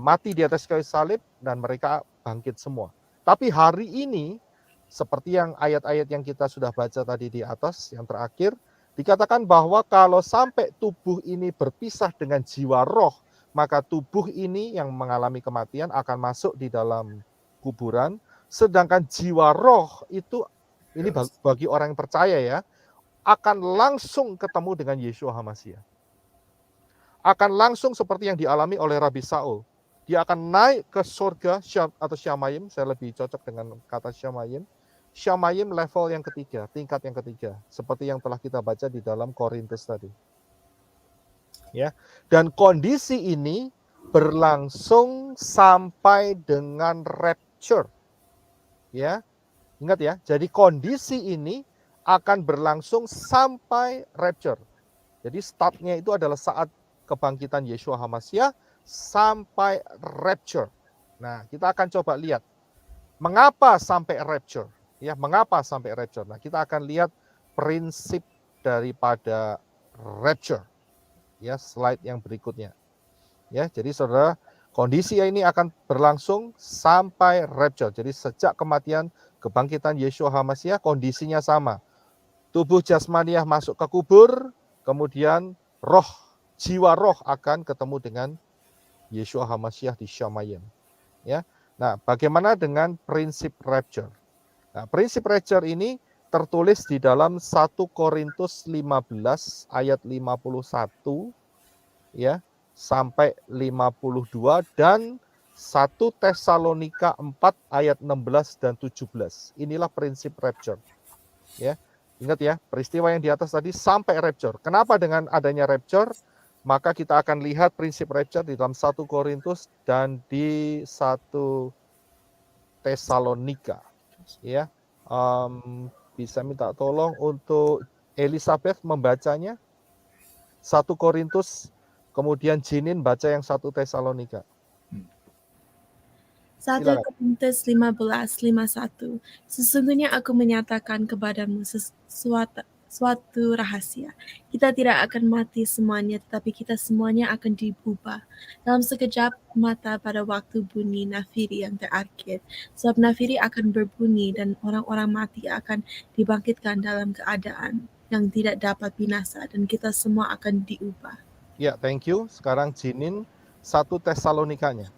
mati di atas kayu salib dan mereka bangkit semua. Tapi hari ini, seperti yang ayat-ayat yang kita sudah baca tadi di atas, yang terakhir, dikatakan bahwa kalau sampai tubuh ini berpisah dengan jiwa roh, maka tubuh ini yang mengalami kematian akan masuk di dalam kuburan, sedangkan jiwa roh itu, ini bagi orang yang percaya ya, akan langsung ketemu dengan Yeshua HaMashiach. Akan langsung seperti yang dialami oleh Rabi Saul. Dia akan naik ke surga atau Shamayim, saya lebih cocok dengan kata Shamayim. Shamayim level yang ketiga, tingkat yang ketiga, seperti yang telah kita baca di dalam Korintus tadi. Ya, dan kondisi ini berlangsung sampai dengan rapture. Ya, ingat ya, jadi kondisi ini akan berlangsung sampai rapture. Jadi startnya itu adalah saat kebangkitan Yeshua HaMashiach sampai rapture. Nah, kita akan coba lihat mengapa sampai rapture. Ya, mengapa sampai rapture? Nah, kita akan lihat prinsip daripada rapture. Ya, slide yang berikutnya. Ya, jadi saudara, kondisi ini akan berlangsung sampai rapture. Jadi sejak kematian, kebangkitan Yeshua HaMashiach kondisinya sama. Tubuh jasmaniah masuk ke kubur, kemudian roh, jiwa roh akan ketemu dengan Yeshua HaMashiach di Shamayim. Ya. Nah, bagaimana dengan prinsip rapture? Nah, prinsip rapture ini tertulis di dalam 1 Korintus 15 ayat 51 ya sampai 52 dan 1 Tesalonika 4 ayat 16 dan 17. Inilah prinsip rapture. Ya. Ingat ya, peristiwa yang di atas tadi sampai rapture. Kenapa dengan adanya rapture? Maka kita akan lihat prinsip rapture di dalam 1 Korintus dan di 1 Tesalonika. Ya, bisa minta tolong untuk Elizabeth membacanya. 1 Korintus, kemudian Jinin baca yang 1 Tesalonika.
1
Silakan.
Korintus 15:51. Sesungguhnya aku menyatakan kepadamu suatu rahasia. Kita tidak akan mati semuanya, tetapi kita semuanya akan diubah dalam sekejap mata pada waktu bunyi nafiri yang terakhir. Sebab nafiri akan berbunyi dan orang-orang mati akan dibangkitkan dalam keadaan yang tidak dapat binasa dan kita semua akan diubah.
Ya, thank you. Sekarang Jinin 1 Tesalonikanya.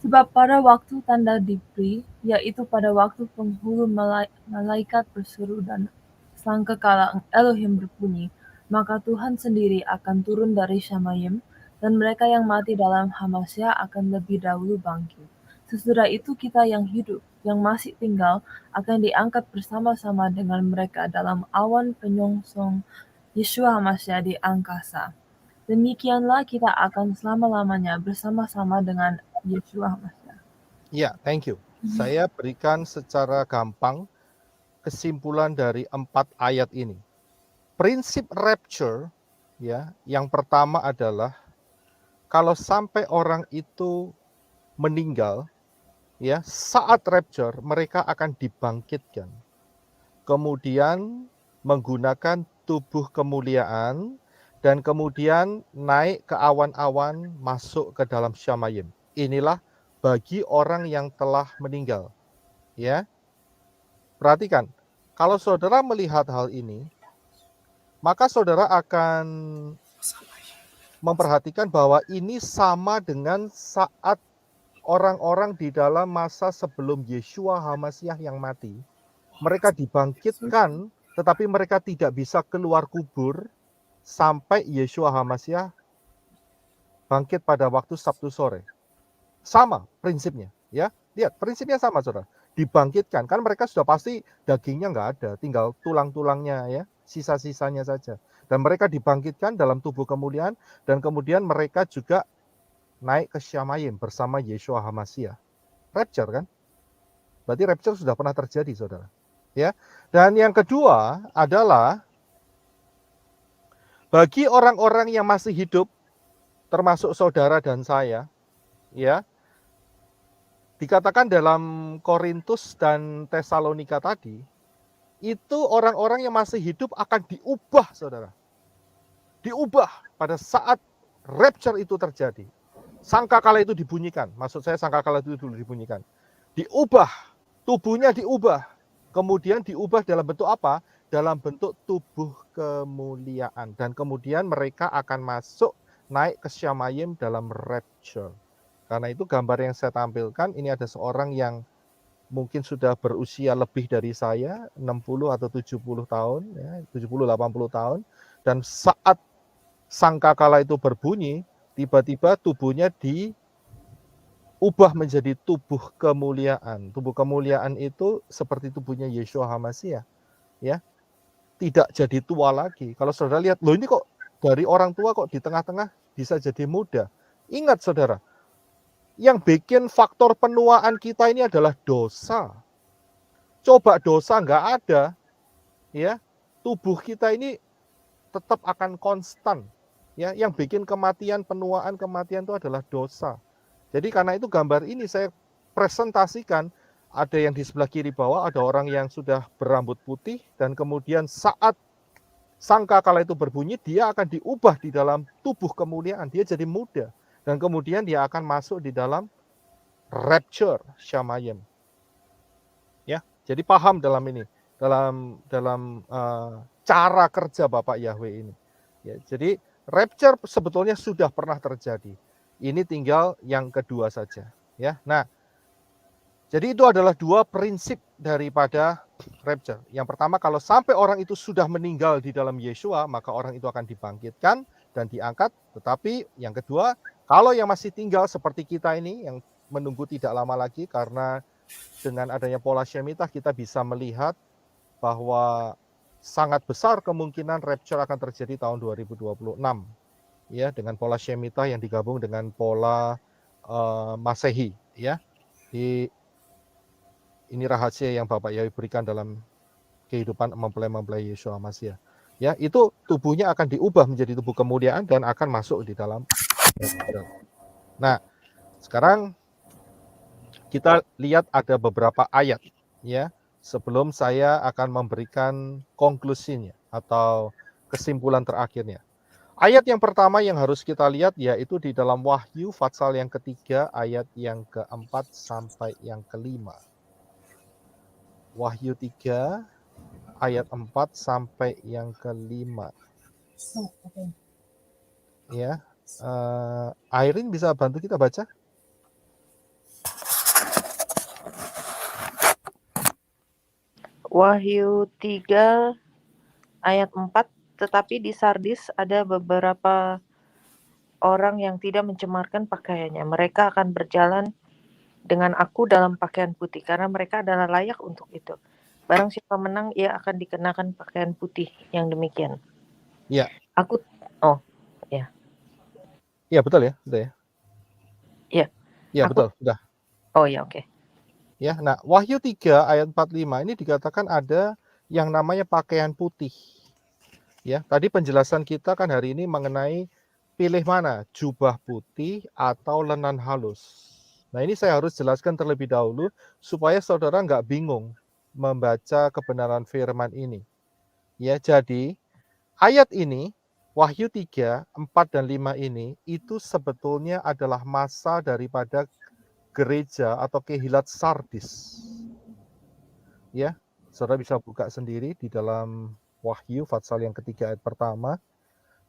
Sebab pada waktu tanda diberi, yaitu pada waktu penghulu malaikat berseru dan sangkakala Elohim berbunyi, maka Tuhan sendiri akan turun dari Shamayim, dan mereka yang mati dalam HaMashiach akan lebih dahulu bangkit. Sesudah itu kita yang hidup, yang masih tinggal, akan diangkat bersama-sama dengan mereka dalam awan penyongsong Yeshua HaMashiach di angkasa. Demikianlah kita akan selama-lamanya bersama-sama dengan Yeshua HaMashiach.
Ya, thank you. Saya berikan secara gampang kesimpulan dari 4 ayat ini. Prinsip rapture, ya, yang pertama adalah kalau sampai orang itu meninggal, ya, saat rapture mereka akan dibangkitkan. Kemudian menggunakan tubuh kemuliaan dan kemudian naik ke awan-awan masuk ke dalam Shamayim. Inilah bagi orang yang telah meninggal. Ya. Perhatikan, kalau saudara melihat hal ini, maka saudara akan memperhatikan bahwa ini sama dengan saat orang-orang di dalam masa sebelum Yeshua HaMasiah yang mati. Mereka dibangkitkan, tetapi mereka tidak bisa keluar kubur sampai Yeshua HaMasiah bangkit pada waktu Sabtu sore. Sama prinsipnya, ya. Lihat, prinsipnya sama, saudara. Dibangkitkan, kan mereka sudah pasti dagingnya nggak ada, tinggal tulang-tulangnya, ya, sisa-sisanya saja. Dan mereka dibangkitkan dalam tubuh kemuliaan, dan kemudian mereka juga naik ke Syamayim bersama Yeshua HaMasiah. Rapture, kan? Berarti rapture sudah pernah terjadi, saudara. Ya. Dan yang kedua adalah bagi orang-orang yang masih hidup, termasuk saudara dan saya, ya, dikatakan dalam Korintus dan Tesalonika tadi, itu orang-orang yang masih hidup akan diubah, saudara. Diubah pada saat rapture itu terjadi. Sangkakala itu dibunyikan, maksud saya sangkakala itu dulu dibunyikan. Diubah, tubuhnya diubah. Kemudian diubah dalam bentuk apa? Dalam bentuk tubuh kemuliaan. Dan kemudian mereka akan masuk naik ke Syamayim dalam rapture. Karena itu gambar yang saya tampilkan, ini ada seorang yang mungkin sudah berusia lebih dari saya, 60 atau 70 tahun, ya, 70-80 tahun. Dan saat sangkakala itu berbunyi, tiba-tiba tubuhnya diubah menjadi tubuh kemuliaan. Tubuh kemuliaan itu seperti tubuhnya Yeshua HaMasiah. Ya, tidak jadi tua lagi. Kalau saudara lihat, loh ini kok dari orang tua kok di tengah-tengah bisa jadi muda. Ingat saudara, yang bikin faktor penuaan kita ini adalah dosa. Coba dosa nggak ada, ya, tubuh kita ini tetap akan konstan. Ya, yang bikin kematian, penuaan kematian itu adalah dosa. Jadi karena itu gambar ini saya presentasikan, ada yang di sebelah kiri bawah, ada orang yang sudah berambut putih, dan kemudian saat sangkakala itu berbunyi, dia akan diubah di dalam tubuh kemuliaan, dia jadi muda. Dan kemudian dia akan masuk di dalam rapture Syamayim. Ya, jadi paham dalam ini, dalam cara kerja Bapak Yahweh ini. Ya, jadi rapture sebetulnya sudah pernah terjadi. Ini tinggal yang kedua saja. Ya, nah, jadi itu adalah dua prinsip daripada rapture. Yang pertama, kalau sampai orang itu sudah meninggal di dalam Yeshua, maka orang itu akan dibangkitkan dan diangkat. Tetapi yang kedua, kalau yang masih tinggal seperti kita ini, yang menunggu tidak lama lagi, karena dengan adanya pola Shemitah kita bisa melihat bahwa sangat besar kemungkinan rapture akan terjadi tahun 2026. Ya, dengan pola Shemitah yang digabung dengan pola Masehi. Ya, ini rahasia yang Bapak Yahweh berikan dalam kehidupan mempelai-mempelai Yeshua HaMasiah. Ya, itu tubuhnya akan diubah menjadi tubuh kemuliaan dan akan masuk di dalam. Nah, sekarang kita lihat ada beberapa ayat, ya, sebelum saya akan memberikan konklusinya atau kesimpulan terakhirnya. Ayat yang pertama yang harus kita lihat yaitu di dalam Wahyu pasal yang ketiga ayat yang keempat sampai yang kelima. Wahyu 3 ayat 4 sampai yang kelima. Ya, Irene bisa bantu kita baca?
Wahyu 3 ayat 4, tetapi di Sardis ada beberapa orang yang tidak mencemarkan pakaiannya. Mereka akan berjalan dengan aku dalam pakaian putih, karena mereka adalah layak untuk itu. Barang siapa menang, ia akan dikenakan pakaian putih yang demikian.
Ya.
Aku, ya.
Iya, betul ya, betul ya.
Iya.
Iya, betul, sudah.
Oh ya, oke.
Ya, nah Wahyu 3 ayat 45 ini dikatakan ada yang namanya pakaian putih. Ya, tadi penjelasan kita kan hari ini mengenai pilih mana, jubah putih atau lenan halus. Nah, ini saya harus jelaskan terlebih dahulu supaya saudara nggak bingung membaca kebenaran firman ini. Ya, jadi ayat ini Wahyu 3, 4 dan 5 ini itu sebetulnya adalah masa daripada gereja atau kehilat Sardis. Ya, saudara bisa buka sendiri di dalam Wahyu pasal yang ketiga ayat pertama.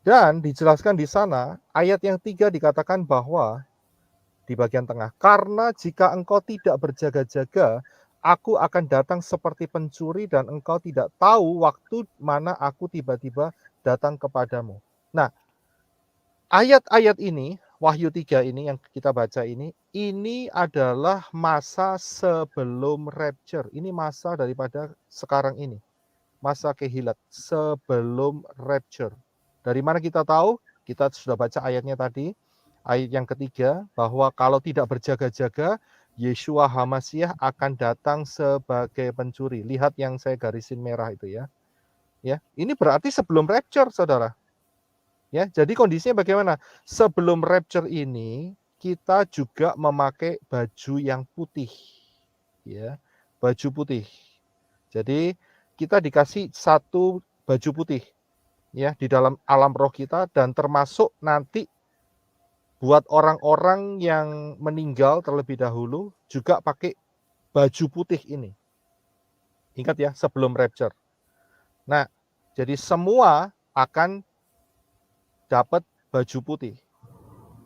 Dan dijelaskan di sana, ayat yang 3 dikatakan bahwa di bagian tengah, karena jika engkau tidak berjaga-jaga, aku akan datang seperti pencuri dan engkau tidak tahu waktu mana aku tiba-tiba datang kepadamu. Nah, ayat-ayat ini, Wahyu 3 ini yang kita baca ini adalah masa sebelum rapture. Ini masa daripada sekarang ini. Masa kehilat sebelum rapture. Dari mana kita tahu? Kita sudah baca ayatnya tadi. Ayat yang ketiga, bahwa kalau tidak berjaga-jaga, Yeshua HaMasyiah akan datang sebagai pencuri. Lihat yang saya garisin merah itu ya. Ya, ini berarti sebelum rapture, saudara. Ya, jadi kondisinya bagaimana? Sebelum rapture ini kita juga memakai baju yang putih. Ya, baju putih. Jadi kita dikasih satu baju putih ya di dalam alam roh kita, dan termasuk nanti buat orang-orang yang meninggal terlebih dahulu juga pakai baju putih ini. Ingat ya, sebelum rapture. Nah, jadi semua akan dapat baju putih,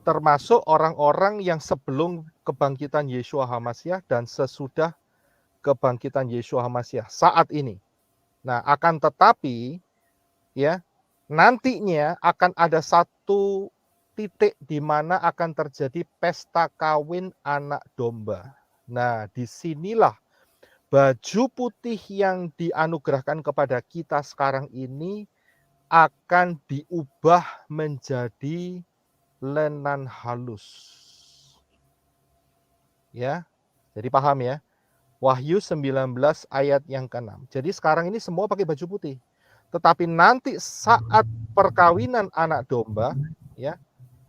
termasuk orang-orang yang sebelum kebangkitan Yeshua HaMasyiah dan sesudah kebangkitan Yeshua HaMasyiah saat ini. Nah, akan tetapi ya, nantinya akan ada satu titik di mana akan terjadi pesta kawin anak domba. Nah, disinilah baju putih yang dianugerahkan kepada kita sekarang ini akan diubah menjadi lenan halus. Ya, jadi paham ya. Wahyu 19 ayat yang ke-6. Jadi sekarang ini semua pakai baju putih. Tetapi nanti saat perkawinan anak domba, ya,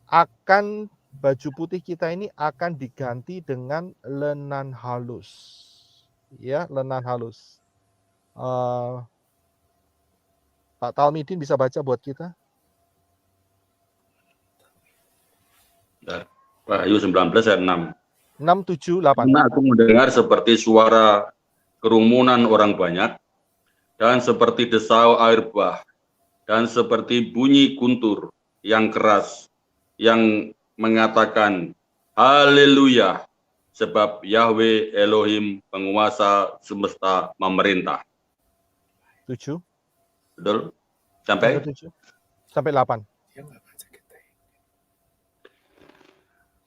akan baju putih kita ini akan diganti dengan lenan halus. Ya, lenan halus. Pak Talmidin bisa baca buat kita?
Wahyu 19 ayat 6.
6, 7, 8.
Karena aku mendengar seperti suara kerumunan orang banyak, dan seperti desau air bah, dan seperti bunyi guntur yang keras, yang mengatakan, Haleluya, sebab Yahweh Elohim penguasa semesta memerintah.
7.
Betul? Sampai?
7. Sampai 8.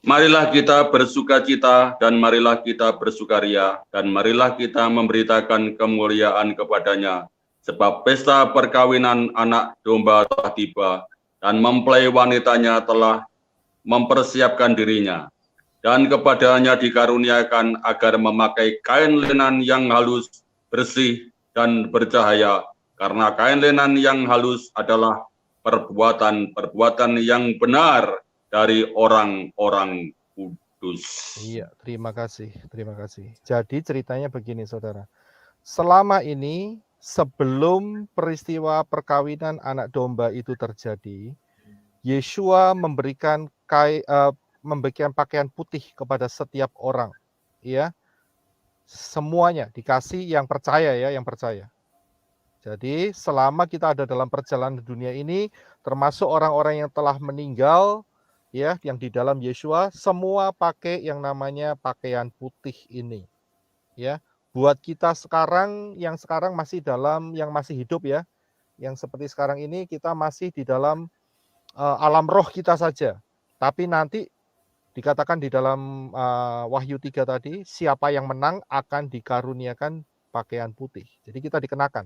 Marilah kita bersukacita dan marilah kita bersukaria dan marilah kita memberitakan kemuliaan kepadanya, sebab pesta perkawinan anak domba telah tiba dan mempelai wanitanya telah mempersiapkan dirinya, dan kepadanya dikaruniakan agar memakai kain lenan yang halus, bersih dan bercahaya, karena kain lenan yang halus adalah perbuatan-perbuatan yang benar dari orang-orang kudus.
Iya, terima kasih, terima kasih. Jadi ceritanya begini, saudara. Selama ini, sebelum peristiwa perkawinan anak domba itu terjadi, Yeshua memberikan pakaian putih kepada setiap orang, ya. Semuanya dikasih yang percaya ya, yang percaya. Jadi selama kita ada dalam perjalanan dunia ini, termasuk orang-orang yang telah meninggal, ya, yang di dalam Yeshua, semua pakai yang namanya pakaian putih ini. Ya, buat kita sekarang yang sekarang masih yang masih hidup ya, yang seperti sekarang ini kita masih di dalam alam roh kita saja. Tapi nanti dikatakan di dalam Wahyu 3 tadi, siapa yang menang akan dikaruniakan pakaian putih. Jadi kita dikenakan.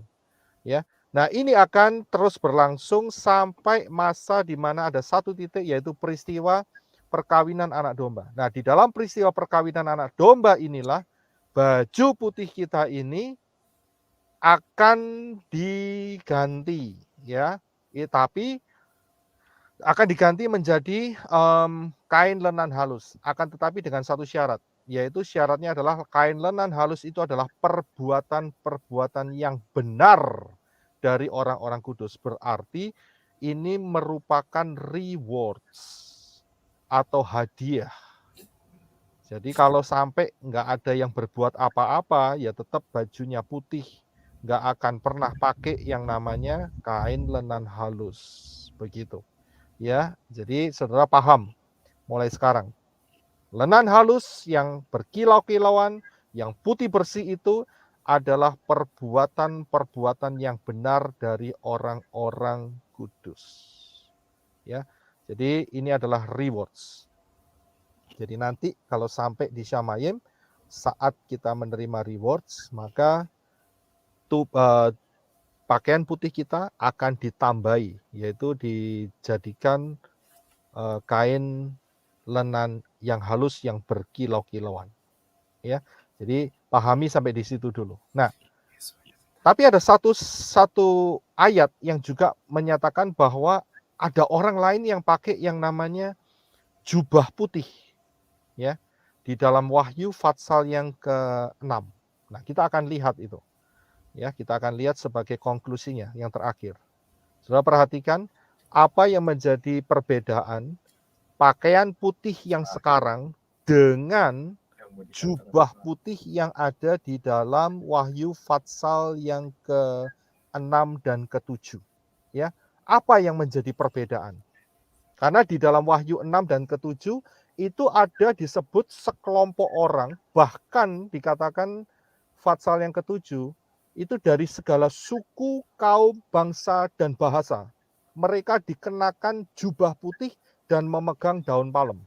Ya. Nah, ini akan terus berlangsung sampai masa di mana ada satu titik, yaitu peristiwa perkawinan anak domba. Nah, di dalam peristiwa perkawinan anak domba inilah baju putih kita ini akan diganti, ya. Tapi akan diganti menjadi kain lenan halus. Akan tetapi dengan satu syarat, yaitu syaratnya adalah kain lenan halus itu adalah perbuatan-perbuatan yang benar dari orang-orang kudus. Berarti ini merupakan rewards atau hadiah. Jadi kalau sampai nggak ada yang berbuat apa-apa, ya tetap bajunya putih, nggak akan pernah pakai yang namanya kain lenan halus. Begitu. Ya, jadi saudara paham mulai sekarang. Lenan halus yang berkilau-kilauan, yang putih bersih itu adalah perbuatan-perbuatan yang benar dari orang-orang kudus. Ya. Jadi ini adalah rewards. Jadi nanti kalau sampai di Syamayim, saat kita menerima rewards, maka pakaian putih kita akan ditambahi, yaitu dijadikan kain lenan yang halus yang berkilau-kilauan. Ya, jadi pahami sampai di situ dulu. Nah, tapi ada satu ayat yang juga menyatakan bahwa ada orang lain yang pakai yang namanya jubah putih, ya, di dalam Wahyu Fatsal yang ke-6. Nah, kita akan lihat itu. Ya, kita akan lihat sebagai konklusinya yang terakhir. Saudara perhatikan apa yang menjadi perbedaan pakaian putih yang sekarang dengan jubah putih yang ada di dalam Wahyu Fatsal yang ke-6 dan ke-7. Ya, apa yang menjadi perbedaan? Karena di dalam Wahyu 6 dan ke-7 itu ada disebut sekelompok orang, bahkan dikatakan Fatsal yang ke-7 itu dari segala suku, kaum, bangsa, dan bahasa. Mereka dikenakan jubah putih dan memegang daun palem.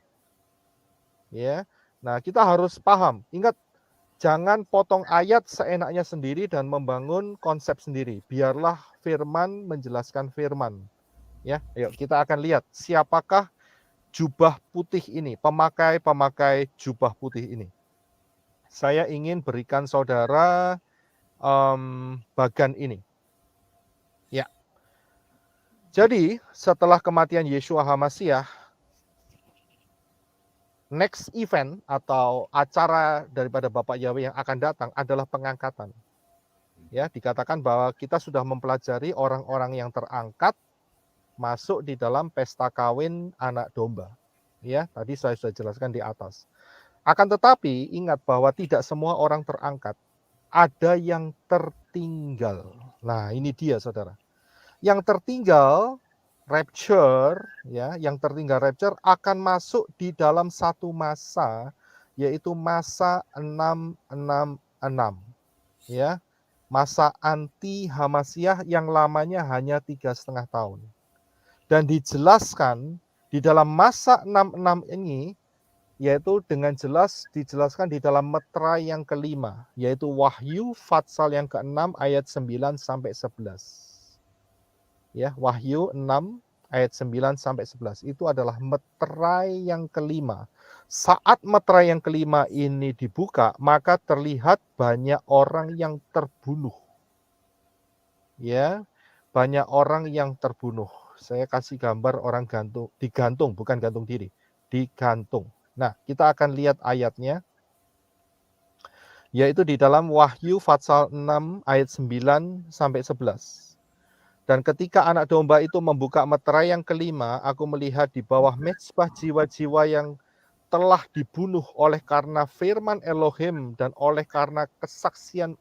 Ya, nah kita harus paham. Ingat, jangan potong ayat seenaknya sendiri dan membangun konsep sendiri. Biarlah firman menjelaskan firman. Ya, ayo kita akan lihat siapakah jubah putih ini, pemakai jubah putih ini. Saya ingin berikan saudara bagan ini. Ya. Jadi setelah kematian Yeshua HaMasiah, next event atau acara daripada Bapak Yahweh yang akan datang adalah pengangkatan. Ya, dikatakan bahwa kita sudah mempelajari orang-orang yang terangkat masuk di dalam pesta kawin anak domba. Ya, tadi saya sudah jelaskan di atas. Akan tetapi ingat bahwa tidak semua orang terangkat. Ada yang tertinggal. Nah, ini dia saudara. Yang tertinggal rapture, ya, yang tertinggal rapture akan masuk di dalam satu masa, yaitu masa 666. Ya, masa anti Hamasiah yang lamanya hanya 3,5 tahun. Dan dijelaskan di dalam masa 66 ini, yaitu dengan jelas dijelaskan di dalam meterai yang kelima, yaitu Wahyu Fatsal yang ke-6 ayat 9 sampai 11. Ya, Wahyu 6 ayat 9 sampai 11 itu adalah meterai yang kelima. Saat meterai yang kelima ini dibuka, maka terlihat banyak orang yang terbunuh. Ya, banyak orang yang terbunuh. Saya kasih gambar orang digantung, bukan gantung diri, digantung. Nah, kita akan lihat ayatnya, yaitu di dalam Wahyu Fatsal 6 ayat 9 sampai 11. Dan ketika anak domba itu membuka meterai yang kelima, aku melihat di bawah mezbah jiwa-jiwa yang telah dibunuh oleh karena firman Elohim dan oleh karena kesaksian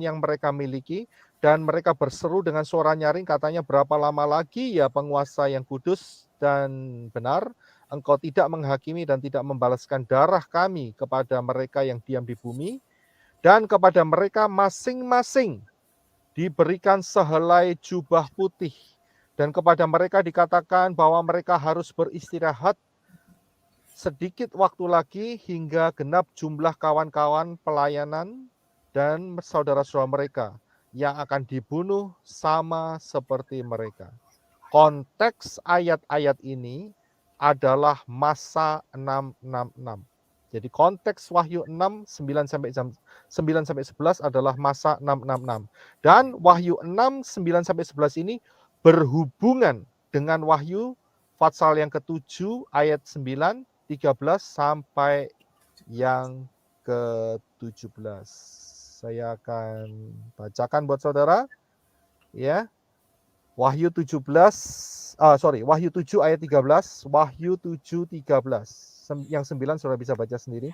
yang mereka miliki, dan mereka berseru dengan suara nyaring, katanya, berapa lama lagi ya penguasa yang kudus dan benar, engkau tidak menghakimi dan tidak membalaskan darah kami kepada mereka yang diam di bumi, dan kepada mereka masing-masing diberikan sehelai jubah putih, dan kepada mereka dikatakan bahwa mereka harus beristirahat sedikit waktu lagi hingga genap jumlah kawan-kawan pelayanan dan saudara-saudara mereka yang akan dibunuh sama seperti mereka. Konteks ayat-ayat ini adalah masa 666. Jadi konteks Wahyu 6 9 sampai 11 adalah masa 666. Dan Wahyu 6 9 sampai 11 ini berhubungan dengan Wahyu Fatsal yang ke-7 ayat 9 13 sampai yang ke-17. Saya akan bacakan buat saudara. Ya. Wahyu 7 ayat 13, Wahyu 7 13. Yang 9 saudara bisa baca sendiri.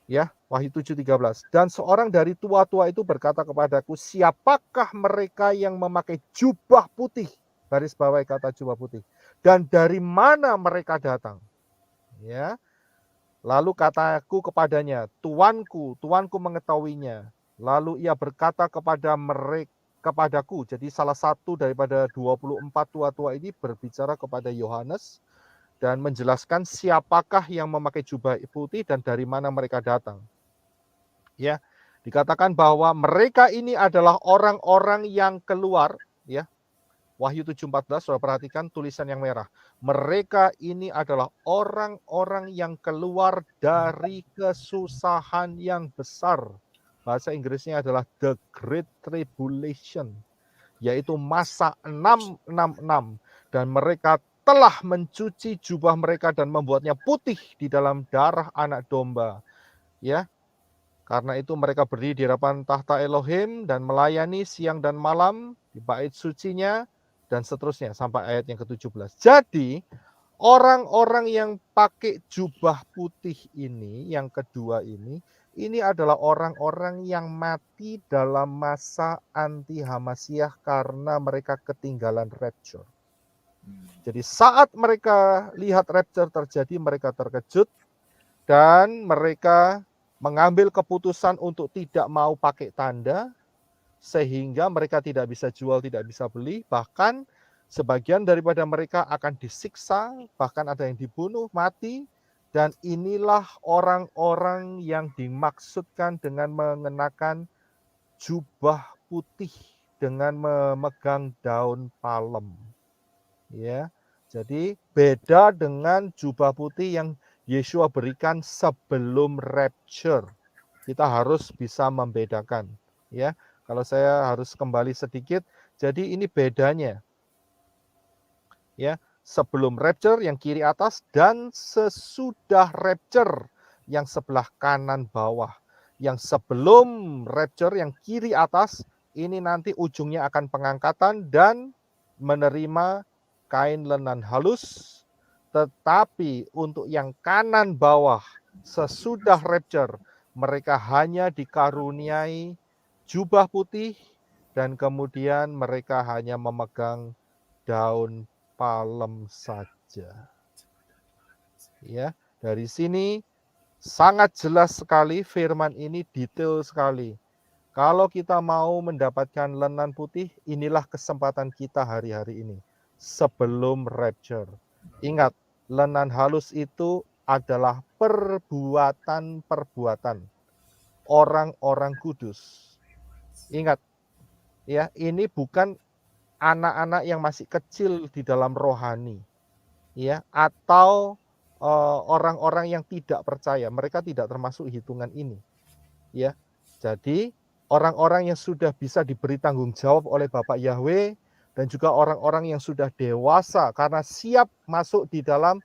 Ya, Wahyu 7:13. Dan seorang dari tua-tua itu berkata kepadaku, siapakah mereka yang memakai jubah putih? Garis bawahi kata jubah putih. Dan dari mana mereka datang? Ya. Lalu kataku kepadanya, tuanku mengetahuinya. Lalu ia berkata kepadaku, jadi salah satu daripada 24 tua-tua ini berbicara kepada Yohanes dan menjelaskan siapakah yang memakai jubah putih dan dari mana mereka datang. Ya, dikatakan bahwa mereka ini adalah orang-orang yang keluar, ya. Wahyu 7:14, Saudara perhatikan tulisan yang merah. Mereka ini adalah orang-orang yang keluar dari kesusahan yang besar. Bahasa Inggrisnya adalah the Great Tribulation, yaitu masa 666. Dan mereka telah mencuci jubah mereka dan membuatnya putih di dalam darah anak domba. Ya, karena itu mereka berdiri di hadapan tahta Elohim dan melayani siang dan malam di bait sucinya, dan seterusnya sampai ayat yang ke-17. Jadi orang-orang yang pakai jubah putih ini, yang kedua ini adalah orang-orang yang mati dalam masa anti Hamasyah karena mereka ketinggalan rapture. Jadi saat mereka lihat rapture terjadi, mereka terkejut dan mereka mengambil keputusan untuk tidak mau pakai tanda, sehingga mereka tidak bisa jual, tidak bisa beli, bahkan sebagian daripada mereka akan disiksa, bahkan ada yang dibunuh, mati, dan inilah orang-orang yang dimaksudkan dengan mengenakan jubah putih dengan memegang daun palem. Ya, jadi beda dengan jubah putih yang Yeshua berikan sebelum rapture. Kita harus bisa membedakan, ya. Kalau saya harus kembali sedikit, jadi ini bedanya. Ya, sebelum rapture yang kiri atas dan sesudah rapture yang sebelah kanan bawah. Yang sebelum rapture yang kiri atas ini nanti ujungnya akan pengangkatan dan menerima kain lenan halus. Tetapi untuk yang kanan bawah sesudah rapture mereka hanya dikaruniai jubah putih dan kemudian mereka hanya memegang daun palem saja. Ya, dari sini sangat jelas sekali firman ini, detail sekali. Kalau kita mau mendapatkan lenan putih, inilah kesempatan kita hari-hari ini sebelum rapture. Ingat, lenan halus itu adalah perbuatan orang-orang kudus. Ingat, ya, ini bukan anak-anak yang masih kecil di dalam rohani, ya, atau orang-orang yang tidak percaya. Mereka tidak termasuk hitungan ini, ya. Jadi orang-orang yang sudah bisa diberi tanggung jawab oleh Bapak Yahweh dan juga orang-orang yang sudah dewasa karena siap masuk di dalam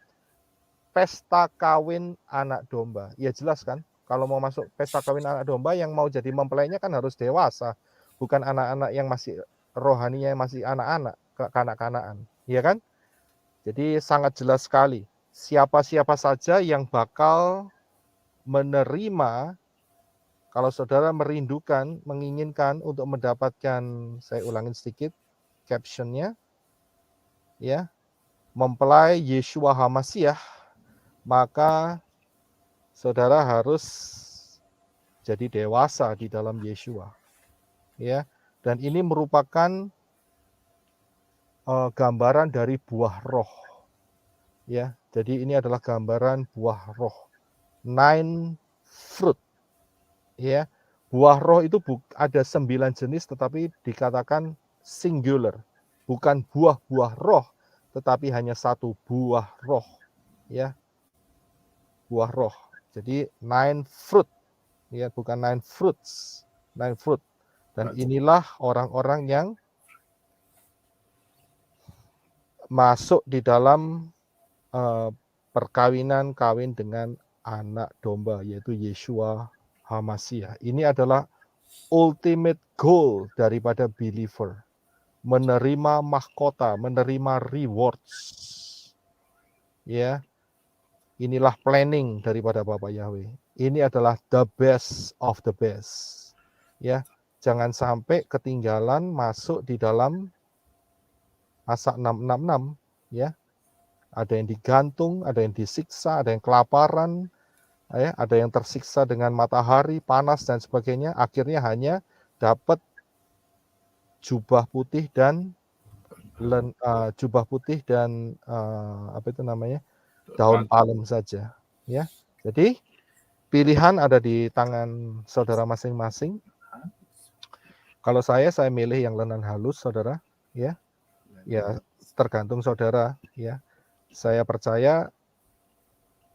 pesta kawin anak domba. Ya jelas kan? Kalau mau masuk pesta kawin anak domba, yang mau jadi mempelainya kan harus dewasa, bukan anak-anak yang masih rohaninya masih anak-anak, kanak-kanakan, ya kan? Jadi sangat jelas sekali siapa-siapa saja yang bakal menerima. Kalau saudara merindukan, menginginkan untuk mendapatkan, saya ulangin sedikit captionnya, ya, mempelai Yeshua HaMashiach, maka saudara harus jadi dewasa di dalam Yeshua, ya. Dan ini merupakan gambaran dari buah roh, ya. Jadi ini adalah gambaran buah roh, 9 fruit, ya. Buah roh itu ada 9 jenis, tetapi dikatakan singular, bukan buah-buah roh, tetapi hanya satu buah roh, ya. Buah roh. Jadi 9 fruit, ya, bukan 9 fruits, 9 fruit. Dan inilah orang-orang yang masuk di dalam perkawinan kawin dengan anak domba, yaitu Yeshua HaMashiach. Ini adalah ultimate goal daripada believer, menerima mahkota, menerima rewards, ya. Inilah planning daripada Bapak Yahweh. Ini adalah the best of the best. Ya, jangan sampai ketinggalan masuk di dalam Mazak 666, ya. Ada yang digantung, ada yang disiksa, ada yang kelaparan, ya, ada yang tersiksa dengan matahari, panas dan sebagainya. Akhirnya hanya dapat jubah putih dan apa itu namanya? Daun palem saja, ya. Jadi pilihan ada di tangan saudara masing-masing. Kalau saya milih yang lenan halus, saudara, ya. Ya, tergantung saudara, ya. Saya percaya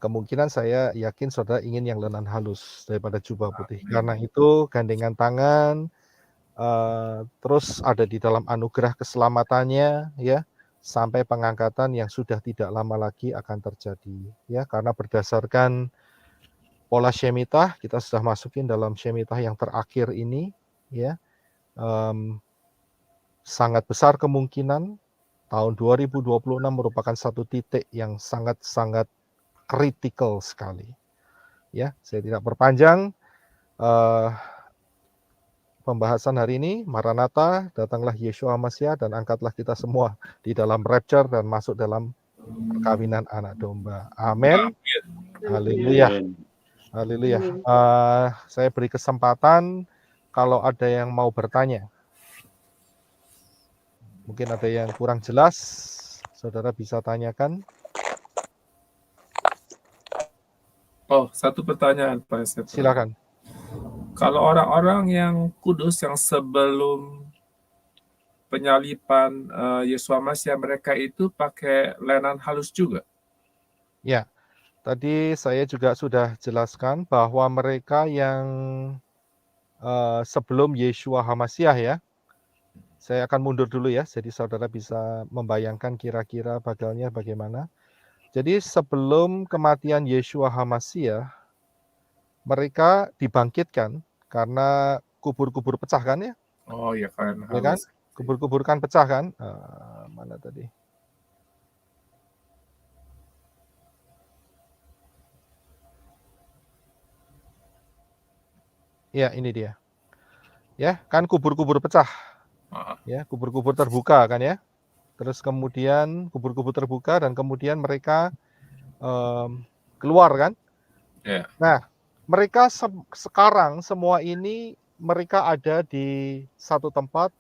kemungkinan saya yakin saudara ingin yang lenan halus daripada jubah putih. Karena itu gandengan tangan, terus ada di dalam anugerah keselamatannya, ya, sampai pengangkatan yang sudah tidak lama lagi akan terjadi, ya. Karena berdasarkan pola Shemitah, kita sudah masukin dalam Shemitah yang terakhir ini, ya. Sangat besar kemungkinan tahun 2026 merupakan satu titik yang sangat-sangat kritikal sekali. Ya, saya tidak perpanjang pembahasan hari ini. Maranatha, datanglah Yeshua Mashiach dan angkatlah kita semua di dalam rapture dan masuk dalam perkawinan anak domba. Amin. Haleluya. Haleluya. Saya beri kesempatan kalau ada yang mau bertanya. Mungkin ada yang kurang jelas, saudara bisa tanyakan.
Oh, satu pertanyaan Pak Yosef.
Silakan.
Kalau orang-orang yang kudus yang sebelum penyalipan Yeshua Mashiach, mereka itu pakai lenan halus juga?
Ya, tadi saya juga sudah jelaskan bahwa mereka yang sebelum Yeshua HaMashiach, ya. Saya akan mundur dulu ya, jadi saudara bisa membayangkan kira-kira bakalnya bagaimana. Jadi sebelum kematian Yeshua HaMashiach, mereka dibangkitkan karena kubur-kubur pecah kan ya?
Oh ya kan.
Ya kan? Kubur-kubur kan pecah kan? Mana tadi? Ya, ini dia. Ya, kan kubur-kubur pecah. Ya, kubur-kubur terbuka kan ya. Terus kemudian kubur-kubur terbuka dan kemudian mereka keluar kan.
Yeah.
Nah, mereka sekarang semua ini mereka ada di satu tempat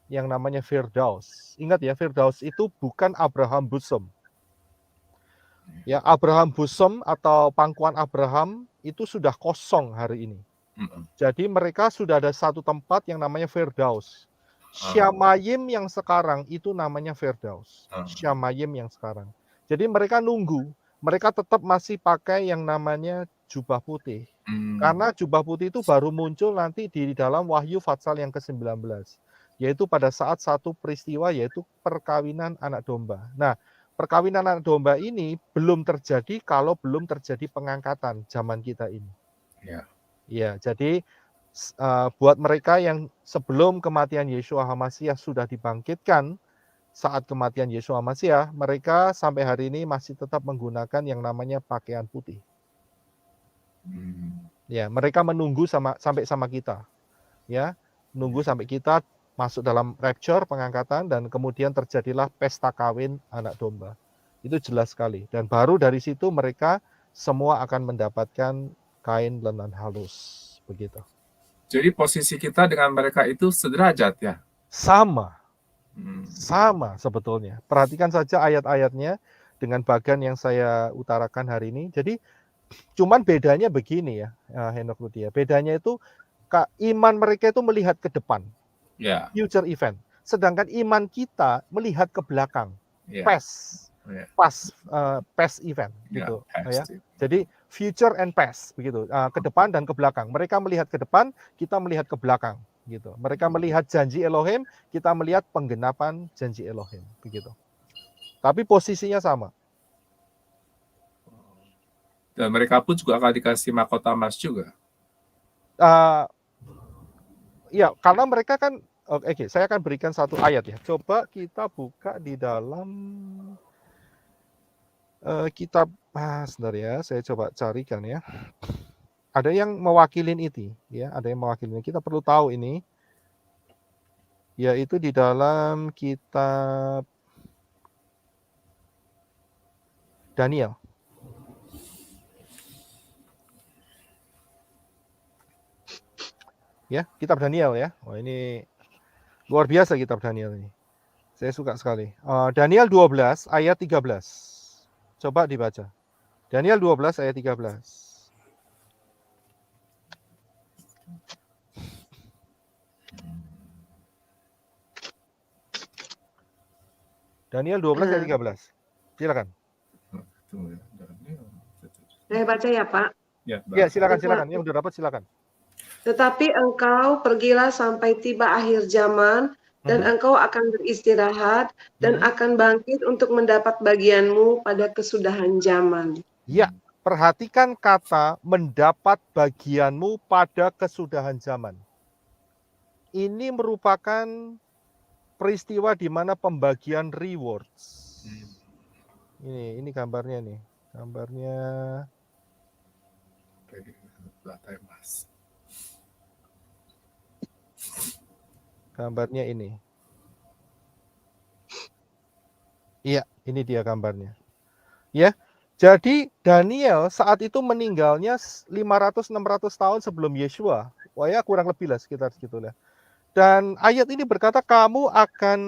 yang namanya Firdaus. Ingat ya, Firdaus itu bukan Abraham Bosom. Ya, Abraham Bosom atau pangkuan Abraham itu sudah kosong hari ini. Jadi mereka sudah ada satu tempat yang namanya Firdaus. Syamayim yang sekarang itu namanya Firdaus. Syamayim yang sekarang. Jadi mereka nunggu. Mereka tetap masih pakai yang namanya jubah putih. Karena jubah putih itu baru muncul nanti di dalam Wahyu Fatsal yang ke-19. Yaitu pada saat satu peristiwa yaitu perkawinan anak domba. Nah, perkawinan anak domba ini belum terjadi kalau belum terjadi pengangkatan zaman kita ini. Ya, jadi buat mereka yang sebelum kematian Yeshua HaMashiach sudah dibangkitkan saat kematian Yeshua HaMashiach, mereka sampai hari ini masih tetap menggunakan yang namanya pakaian putih. Ya, mereka menunggu sampai sama kita. Ya, nunggu sampai kita masuk dalam rapture, pengangkatan, dan kemudian terjadilah pesta kawin anak domba. Itu jelas sekali. Dan baru dari situ mereka semua akan mendapatkan kain lenan halus. Begitu.
Jadi posisi kita dengan mereka itu sederajat ya?
Sama. Sama sebetulnya. Perhatikan saja ayat-ayatnya dengan bagian yang saya utarakan hari ini. Jadi cuman bedanya begini ya, Henok Lutia. Bedanya itu iman mereka itu melihat ke depan. Future event. Sedangkan iman kita melihat ke belakang. Past event gitu ya. Jadi future and past begitu, ke depan dan ke belakang. Mereka melihat ke depan, kita melihat ke belakang gitu. Mereka melihat janji Elohim, kita melihat penggenapan janji Elohim begitu. Tapi posisinya sama.
Dan mereka pun juga akan dikasih mahkota emas juga.
Ya, karena mereka kan oke, saya akan berikan satu ayat ya. Coba kita buka di dalam Kitab sebentar ya, saya coba carikan ya. Ada yang mewakilin itu, ya, ada yang mewakilin. Kita perlu tahu ini, yaitu di dalam kitab Daniel. Ya, kitab Daniel ya. Wah, ini luar biasa kitab Daniel ini. Saya suka sekali. Daniel 12 ayat 13. Coba dibaca. Daniel 12 ayat 13. Daniel 12 ayat 13. Silakan.
Saya baca ya, Pak.
Ya, silakan. Yang udah dapat silakan.
Tetapi engkau pergilah sampai tiba akhir zaman, dan engkau akan beristirahat, dan akan bangkit untuk mendapat bagianmu pada kesudahan zaman.
Ya, perhatikan kata mendapat bagianmu pada kesudahan zaman. Ini merupakan peristiwa di mana pembagian rewards. Ini gambarnya nih. Gambarnya gambarnya ini. Iya, ini dia gambarnya. Ya. Jadi Daniel saat itu meninggalnya 500-600 tahun sebelum Yeshua. Wah ya, kurang lebih lah sekitar segitulah. Dan ayat ini berkata kamu akan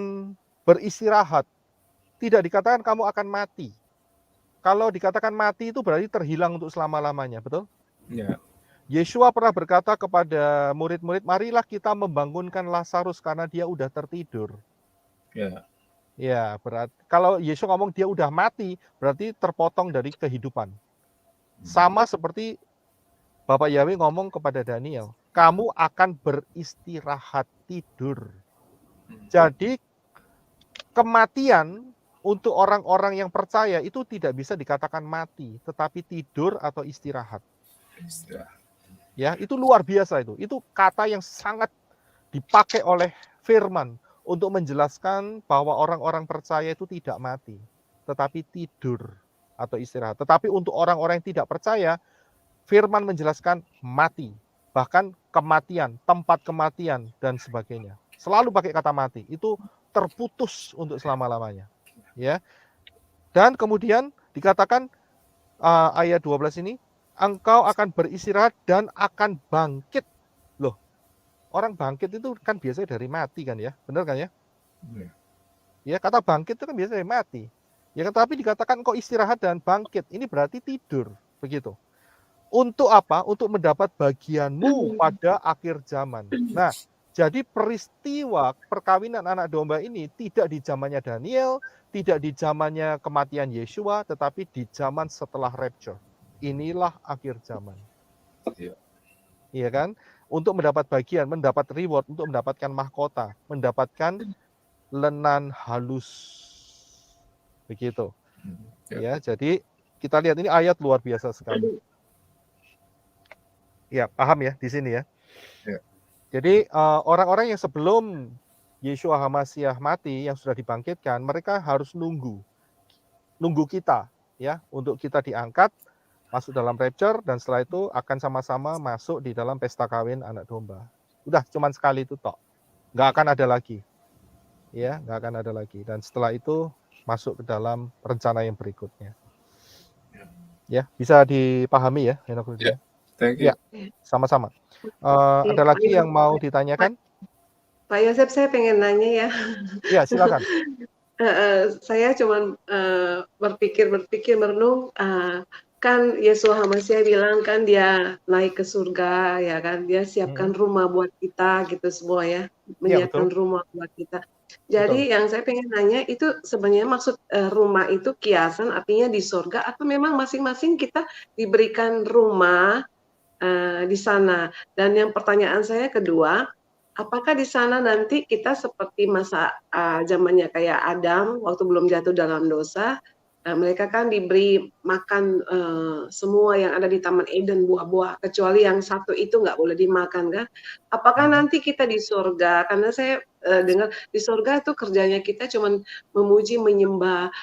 beristirahat. Tidak dikatakan kamu akan mati. Kalau dikatakan mati itu berarti terhilang untuk selama-lamanya, betul?
Ya.
Yeshua pernah berkata kepada murid-murid, marilah kita membangunkan Lazarus karena dia udah tertidur.
Ya.
Ya, berarti kalau Yesus ngomong dia udah mati, berarti terpotong dari kehidupan. Sama seperti Bapak Yahweh ngomong kepada Daniel, kamu akan beristirahat tidur. Jadi kematian untuk orang-orang yang percaya itu tidak bisa dikatakan mati, tetapi tidur atau istirahat. Ya, itu luar biasa itu. Itu kata yang sangat dipakai oleh firman untuk menjelaskan bahwa orang-orang percaya itu tidak mati, tetapi tidur atau istirahat. Tetapi untuk orang-orang yang tidak percaya, firman menjelaskan mati, bahkan kematian, tempat kematian, dan sebagainya. Selalu pakai kata mati, itu terputus untuk selama-lamanya. Ya. Dan kemudian dikatakan ayat 12 ini, engkau akan beristirahat dan akan bangkit. Loh, orang bangkit itu kan biasanya dari mati kan ya, benar kan ya? Ya, kata bangkit itu kan biasanya dari mati. Ya, tapi dikatakan kok istirahat dan bangkit, ini berarti tidur, begitu. Untuk apa? Untuk mendapat bagianmu pada akhir zaman. Nah, jadi peristiwa perkawinan anak domba ini tidak di zamannya Daniel, tidak di zamannya kematian Yeshua, tetapi di zaman setelah rapture. Inilah akhir zaman. Iya kan? Untuk mendapat bagian, mendapat reward, untuk mendapatkan mahkota, mendapatkan lenan halus. Begitu. Ya, jadi kita lihat ini ayat luar biasa sekali. Ya, paham ya di sini ya. Jadi orang-orang yang sebelum Yeshua HaMashiach mati yang sudah dibangkitkan, mereka harus nunggu kita ya, untuk kita diangkat masuk dalam rapture, dan setelah itu akan sama-sama masuk di dalam pesta kawin anak domba. Udah cuman sekali itu tok, nggak akan ada lagi, ya, nggak akan ada lagi. Dan setelah itu masuk ke dalam rencana yang berikutnya. Ya, bisa dipahami ya,
Ya, thank you.
Ya, sama-sama. Ada lagi yang mau ditanyakan?
Pak Yosef, saya pengen nanya ya.
Ya, silakan.
Saya cuma berpikir merenung, kan Yeshua HaMashiach bilang kan dia naik ke surga ya kan, dia siapkan rumah buat kita gitu semua ya, menyiapkan rumah buat kita. Jadi yang saya pengen nanya itu sebenarnya maksud rumah itu kiasan, artinya di surga, atau memang masing-masing kita diberikan rumah di sana? Dan yang pertanyaan saya kedua, apakah di sana nanti kita seperti masa zamannya kayak Adam waktu belum jatuh dalam dosa, mereka kan diberi makan semua yang ada di Taman Eden, buah-buah, kecuali yang satu itu nggak boleh dimakan kan? Apakah nanti kita di surga? Karena saya dengar di surga itu kerjanya kita cuma memuji, menyembah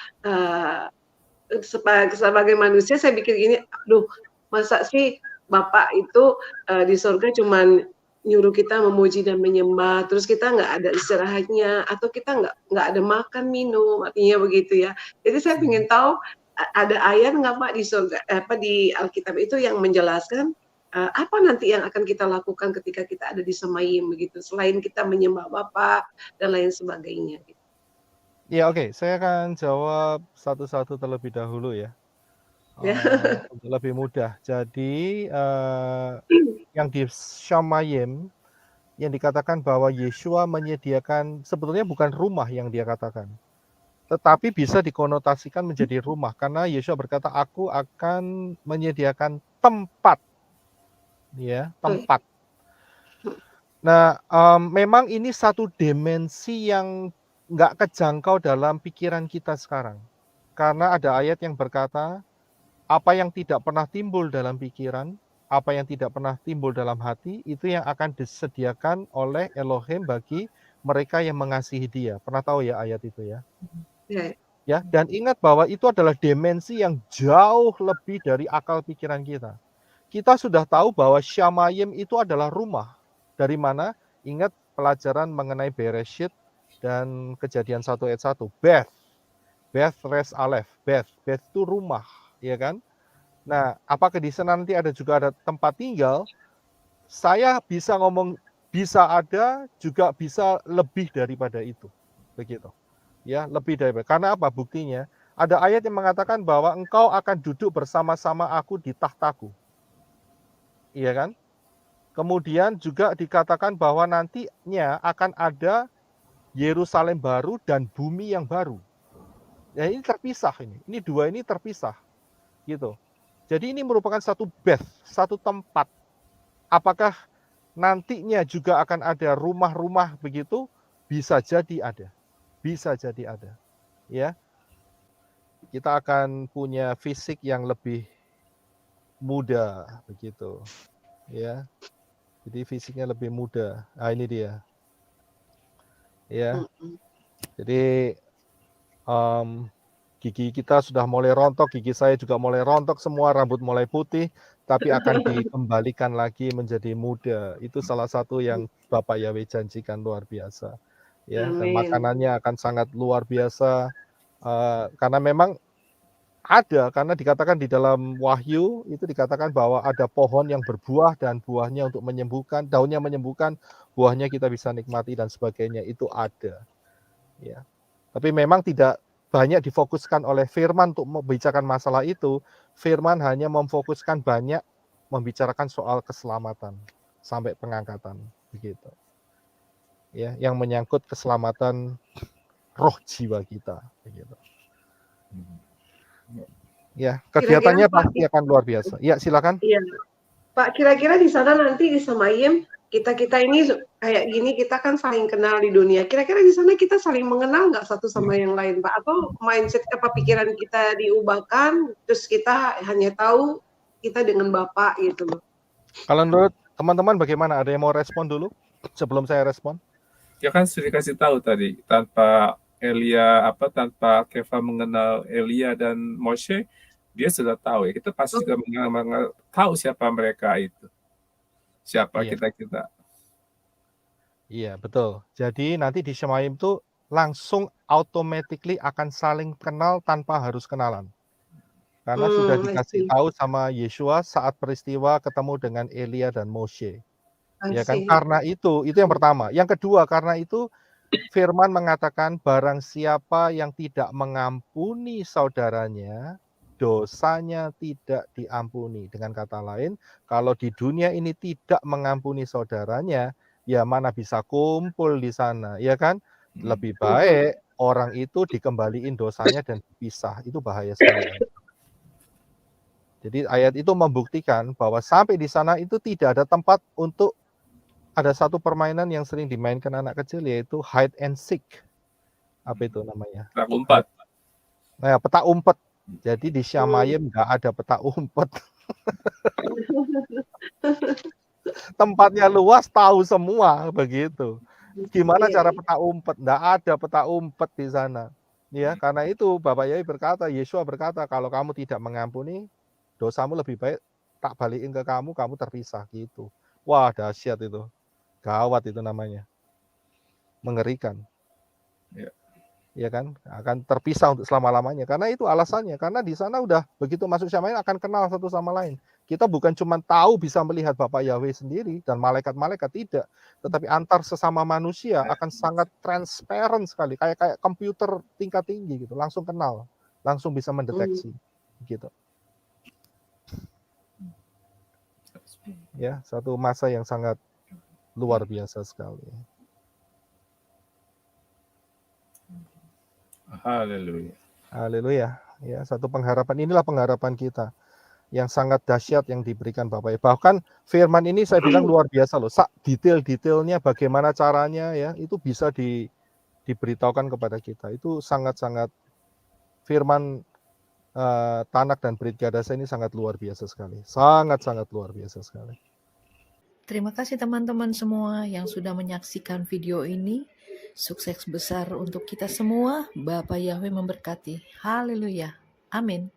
sebagai manusia saya pikir gini, aduh masa sih Bapak itu di surga cuman nyuruh kita memuji dan menyembah, terus kita nggak ada istirahatnya, atau kita nggak ada makan minum, artinya begitu ya. Jadi saya ingin tahu ada ayat nggak Pak di surga, di Alkitab itu yang menjelaskan apa nanti yang akan kita lakukan ketika kita ada di Semayim begitu, selain kita menyembah Bapa dan lain sebagainya. Gitu.
Ya oke, saya akan jawab satu-satu terlebih dahulu ya. Untuk lebih mudah. Jadi yang di Shamayim yang dikatakan bahwa Yeshua menyediakan, sebetulnya bukan rumah yang dia katakan, tetapi bisa dikonotasikan menjadi rumah, karena Yeshua berkata, aku akan menyediakan tempat, ya, tempat. Nah, memang ini satu dimensi yang nggak kejangkau dalam pikiran kita sekarang, karena ada ayat yang berkata, apa yang tidak pernah timbul dalam pikiran, apa yang tidak pernah timbul dalam hati, itu yang akan disediakan oleh Elohim bagi mereka yang mengasihi Dia. Pernah tahu ya ayat itu ya? Ya, dan ingat bahwa itu adalah dimensi yang jauh lebih dari akal pikiran kita. Kita sudah tahu bahwa Shamayim itu adalah rumah. Dari mana? Ingat pelajaran mengenai Bereshit dan Kejadian 1 ayat 1. Beth, Res, Aleph. Beth itu rumah, ya kan? Nah, apakah di sana nanti juga ada tempat tinggal? Saya bisa ngomong bisa ada, juga bisa lebih daripada itu. Begitu. Ya, lebih daripada. Karena apa buktinya? Ada ayat yang mengatakan bahwa engkau akan duduk bersama-sama aku di tahtaku. Iya kan? Kemudian juga dikatakan bahwa nantinya akan ada Yerusalem baru dan bumi yang baru. Ya, ini terpisah ini. Ini dua ini terpisah. Gitu. Jadi ini merupakan satu beth, satu tempat. Apakah nantinya juga akan ada rumah-rumah begitu? Bisa jadi ada. Bisa jadi ada. Ya. Kita akan punya fisik yang lebih muda begitu. Ya. Jadi fisiknya lebih muda. Nah, ini dia. Ya. Jadi gigi kita sudah mulai rontok, gigi saya juga mulai rontok semua, rambut mulai putih, tapi akan dikembalikan lagi menjadi muda. Itu salah satu yang Bapak Yahweh janjikan luar biasa. Ya, dan makanannya akan sangat luar biasa. Karena memang ada, karena dikatakan di dalam Wahyu itu dikatakan bahwa ada pohon yang berbuah dan buahnya untuk menyembuhkan, daunnya menyembuhkan, buahnya kita bisa nikmati dan sebagainya, itu ada. Ya. Tapi memang tidak banyak difokuskan oleh firman untuk membicarakan masalah itu. Firman hanya memfokuskan banyak membicarakan soal keselamatan sampai pengangkatan begitu. Ya, yang menyangkut keselamatan roh jiwa kita begitu. Ya, kegiatannya pasti akan luar biasa. Ya, silakan.
Iya. Pak, kira-kira di sana nanti di Semayim kita ini kayak gini, kita kan saling kenal di dunia. Kira-kira di sana kita saling mengenal nggak satu sama yang lain, Pak? Atau mindset pikiran kita diubahkan, terus kita hanya tahu kita dengan Bapak gitu loh.
Kalau menurut teman-teman bagaimana? Ada yang mau respon dulu sebelum saya respon?
Ya kan sudah dikasih tahu tadi, tanpa tanpa Keva mengenal Elia dan Moshe, dia sudah tahu ya. Kita pasti juga tahu siapa mereka itu. Siapa kita.
Iya, betul. Jadi nanti di Shamayim itu langsung automatically akan saling kenal tanpa harus kenalan. Karena sudah dikasih tahu sama Yeshua saat peristiwa ketemu dengan Elia dan Moshe. Ya kan? Karena itu yang pertama. Yang kedua, karena itu firman mengatakan barang siapa yang tidak mengampuni saudaranya, dosanya tidak diampuni. Dengan kata lain, kalau di dunia ini tidak mengampuni saudaranya, ya mana bisa kumpul di sana, ya kan? Lebih baik orang itu dikembaliin dosanya dan dipisah. Itu bahaya sekali. Jadi ayat itu membuktikan bahwa sampai di sana itu tidak ada tempat untuk, ada satu permainan yang sering dimainkan anak kecil yaitu hide and seek. Apa itu namanya?
Petak umpet.
Nah, petak umpet. Jadi di Shamayim nggak ada petak umpet. Tempatnya luas, tahu semua begitu. Gimana cara petak umpet? Nggak ada petak umpet di sana. Ya, karena itu Bapak Yahweh berkata, Yeshua berkata, kalau kamu tidak mengampuni, dosamu lebih baik tak balikin ke kamu terpisah gitu. Wah, dahsyat itu. Gawat itu namanya. Mengerikan.
Ya.
Ya kan? Akan terpisah untuk selama-lamanya. Karena itu alasannya. Karena di sana udah begitu masuk Syamain akan kenal satu sama lain. Kita bukan cuma tahu bisa melihat Bapak Yahweh sendiri dan malaikat-malaikat, tidak. Tetapi antar sesama manusia akan sangat transparent sekali. Kayak komputer tingkat tinggi gitu. Langsung kenal. Langsung bisa mendeteksi. Gitu. Ya, satu masa yang sangat luar biasa sekali.
Haleluya.
Haleluya. Ya, satu pengharapan, inilah pengharapan kita yang sangat dahsyat yang diberikan Bapak. Bahkan firman ini saya bilang luar biasa loh. Detail-detailnya bagaimana caranya ya, itu bisa diberitahukan kepada kita. Itu sangat-sangat firman Tanak dan Brit Gadasa ini sangat luar biasa sekali. Sangat-sangat luar biasa sekali.
Terima kasih teman-teman semua yang sudah menyaksikan video ini. Sukses besar untuk kita semua. Bapak Yahweh memberkati. Haleluya. Amin.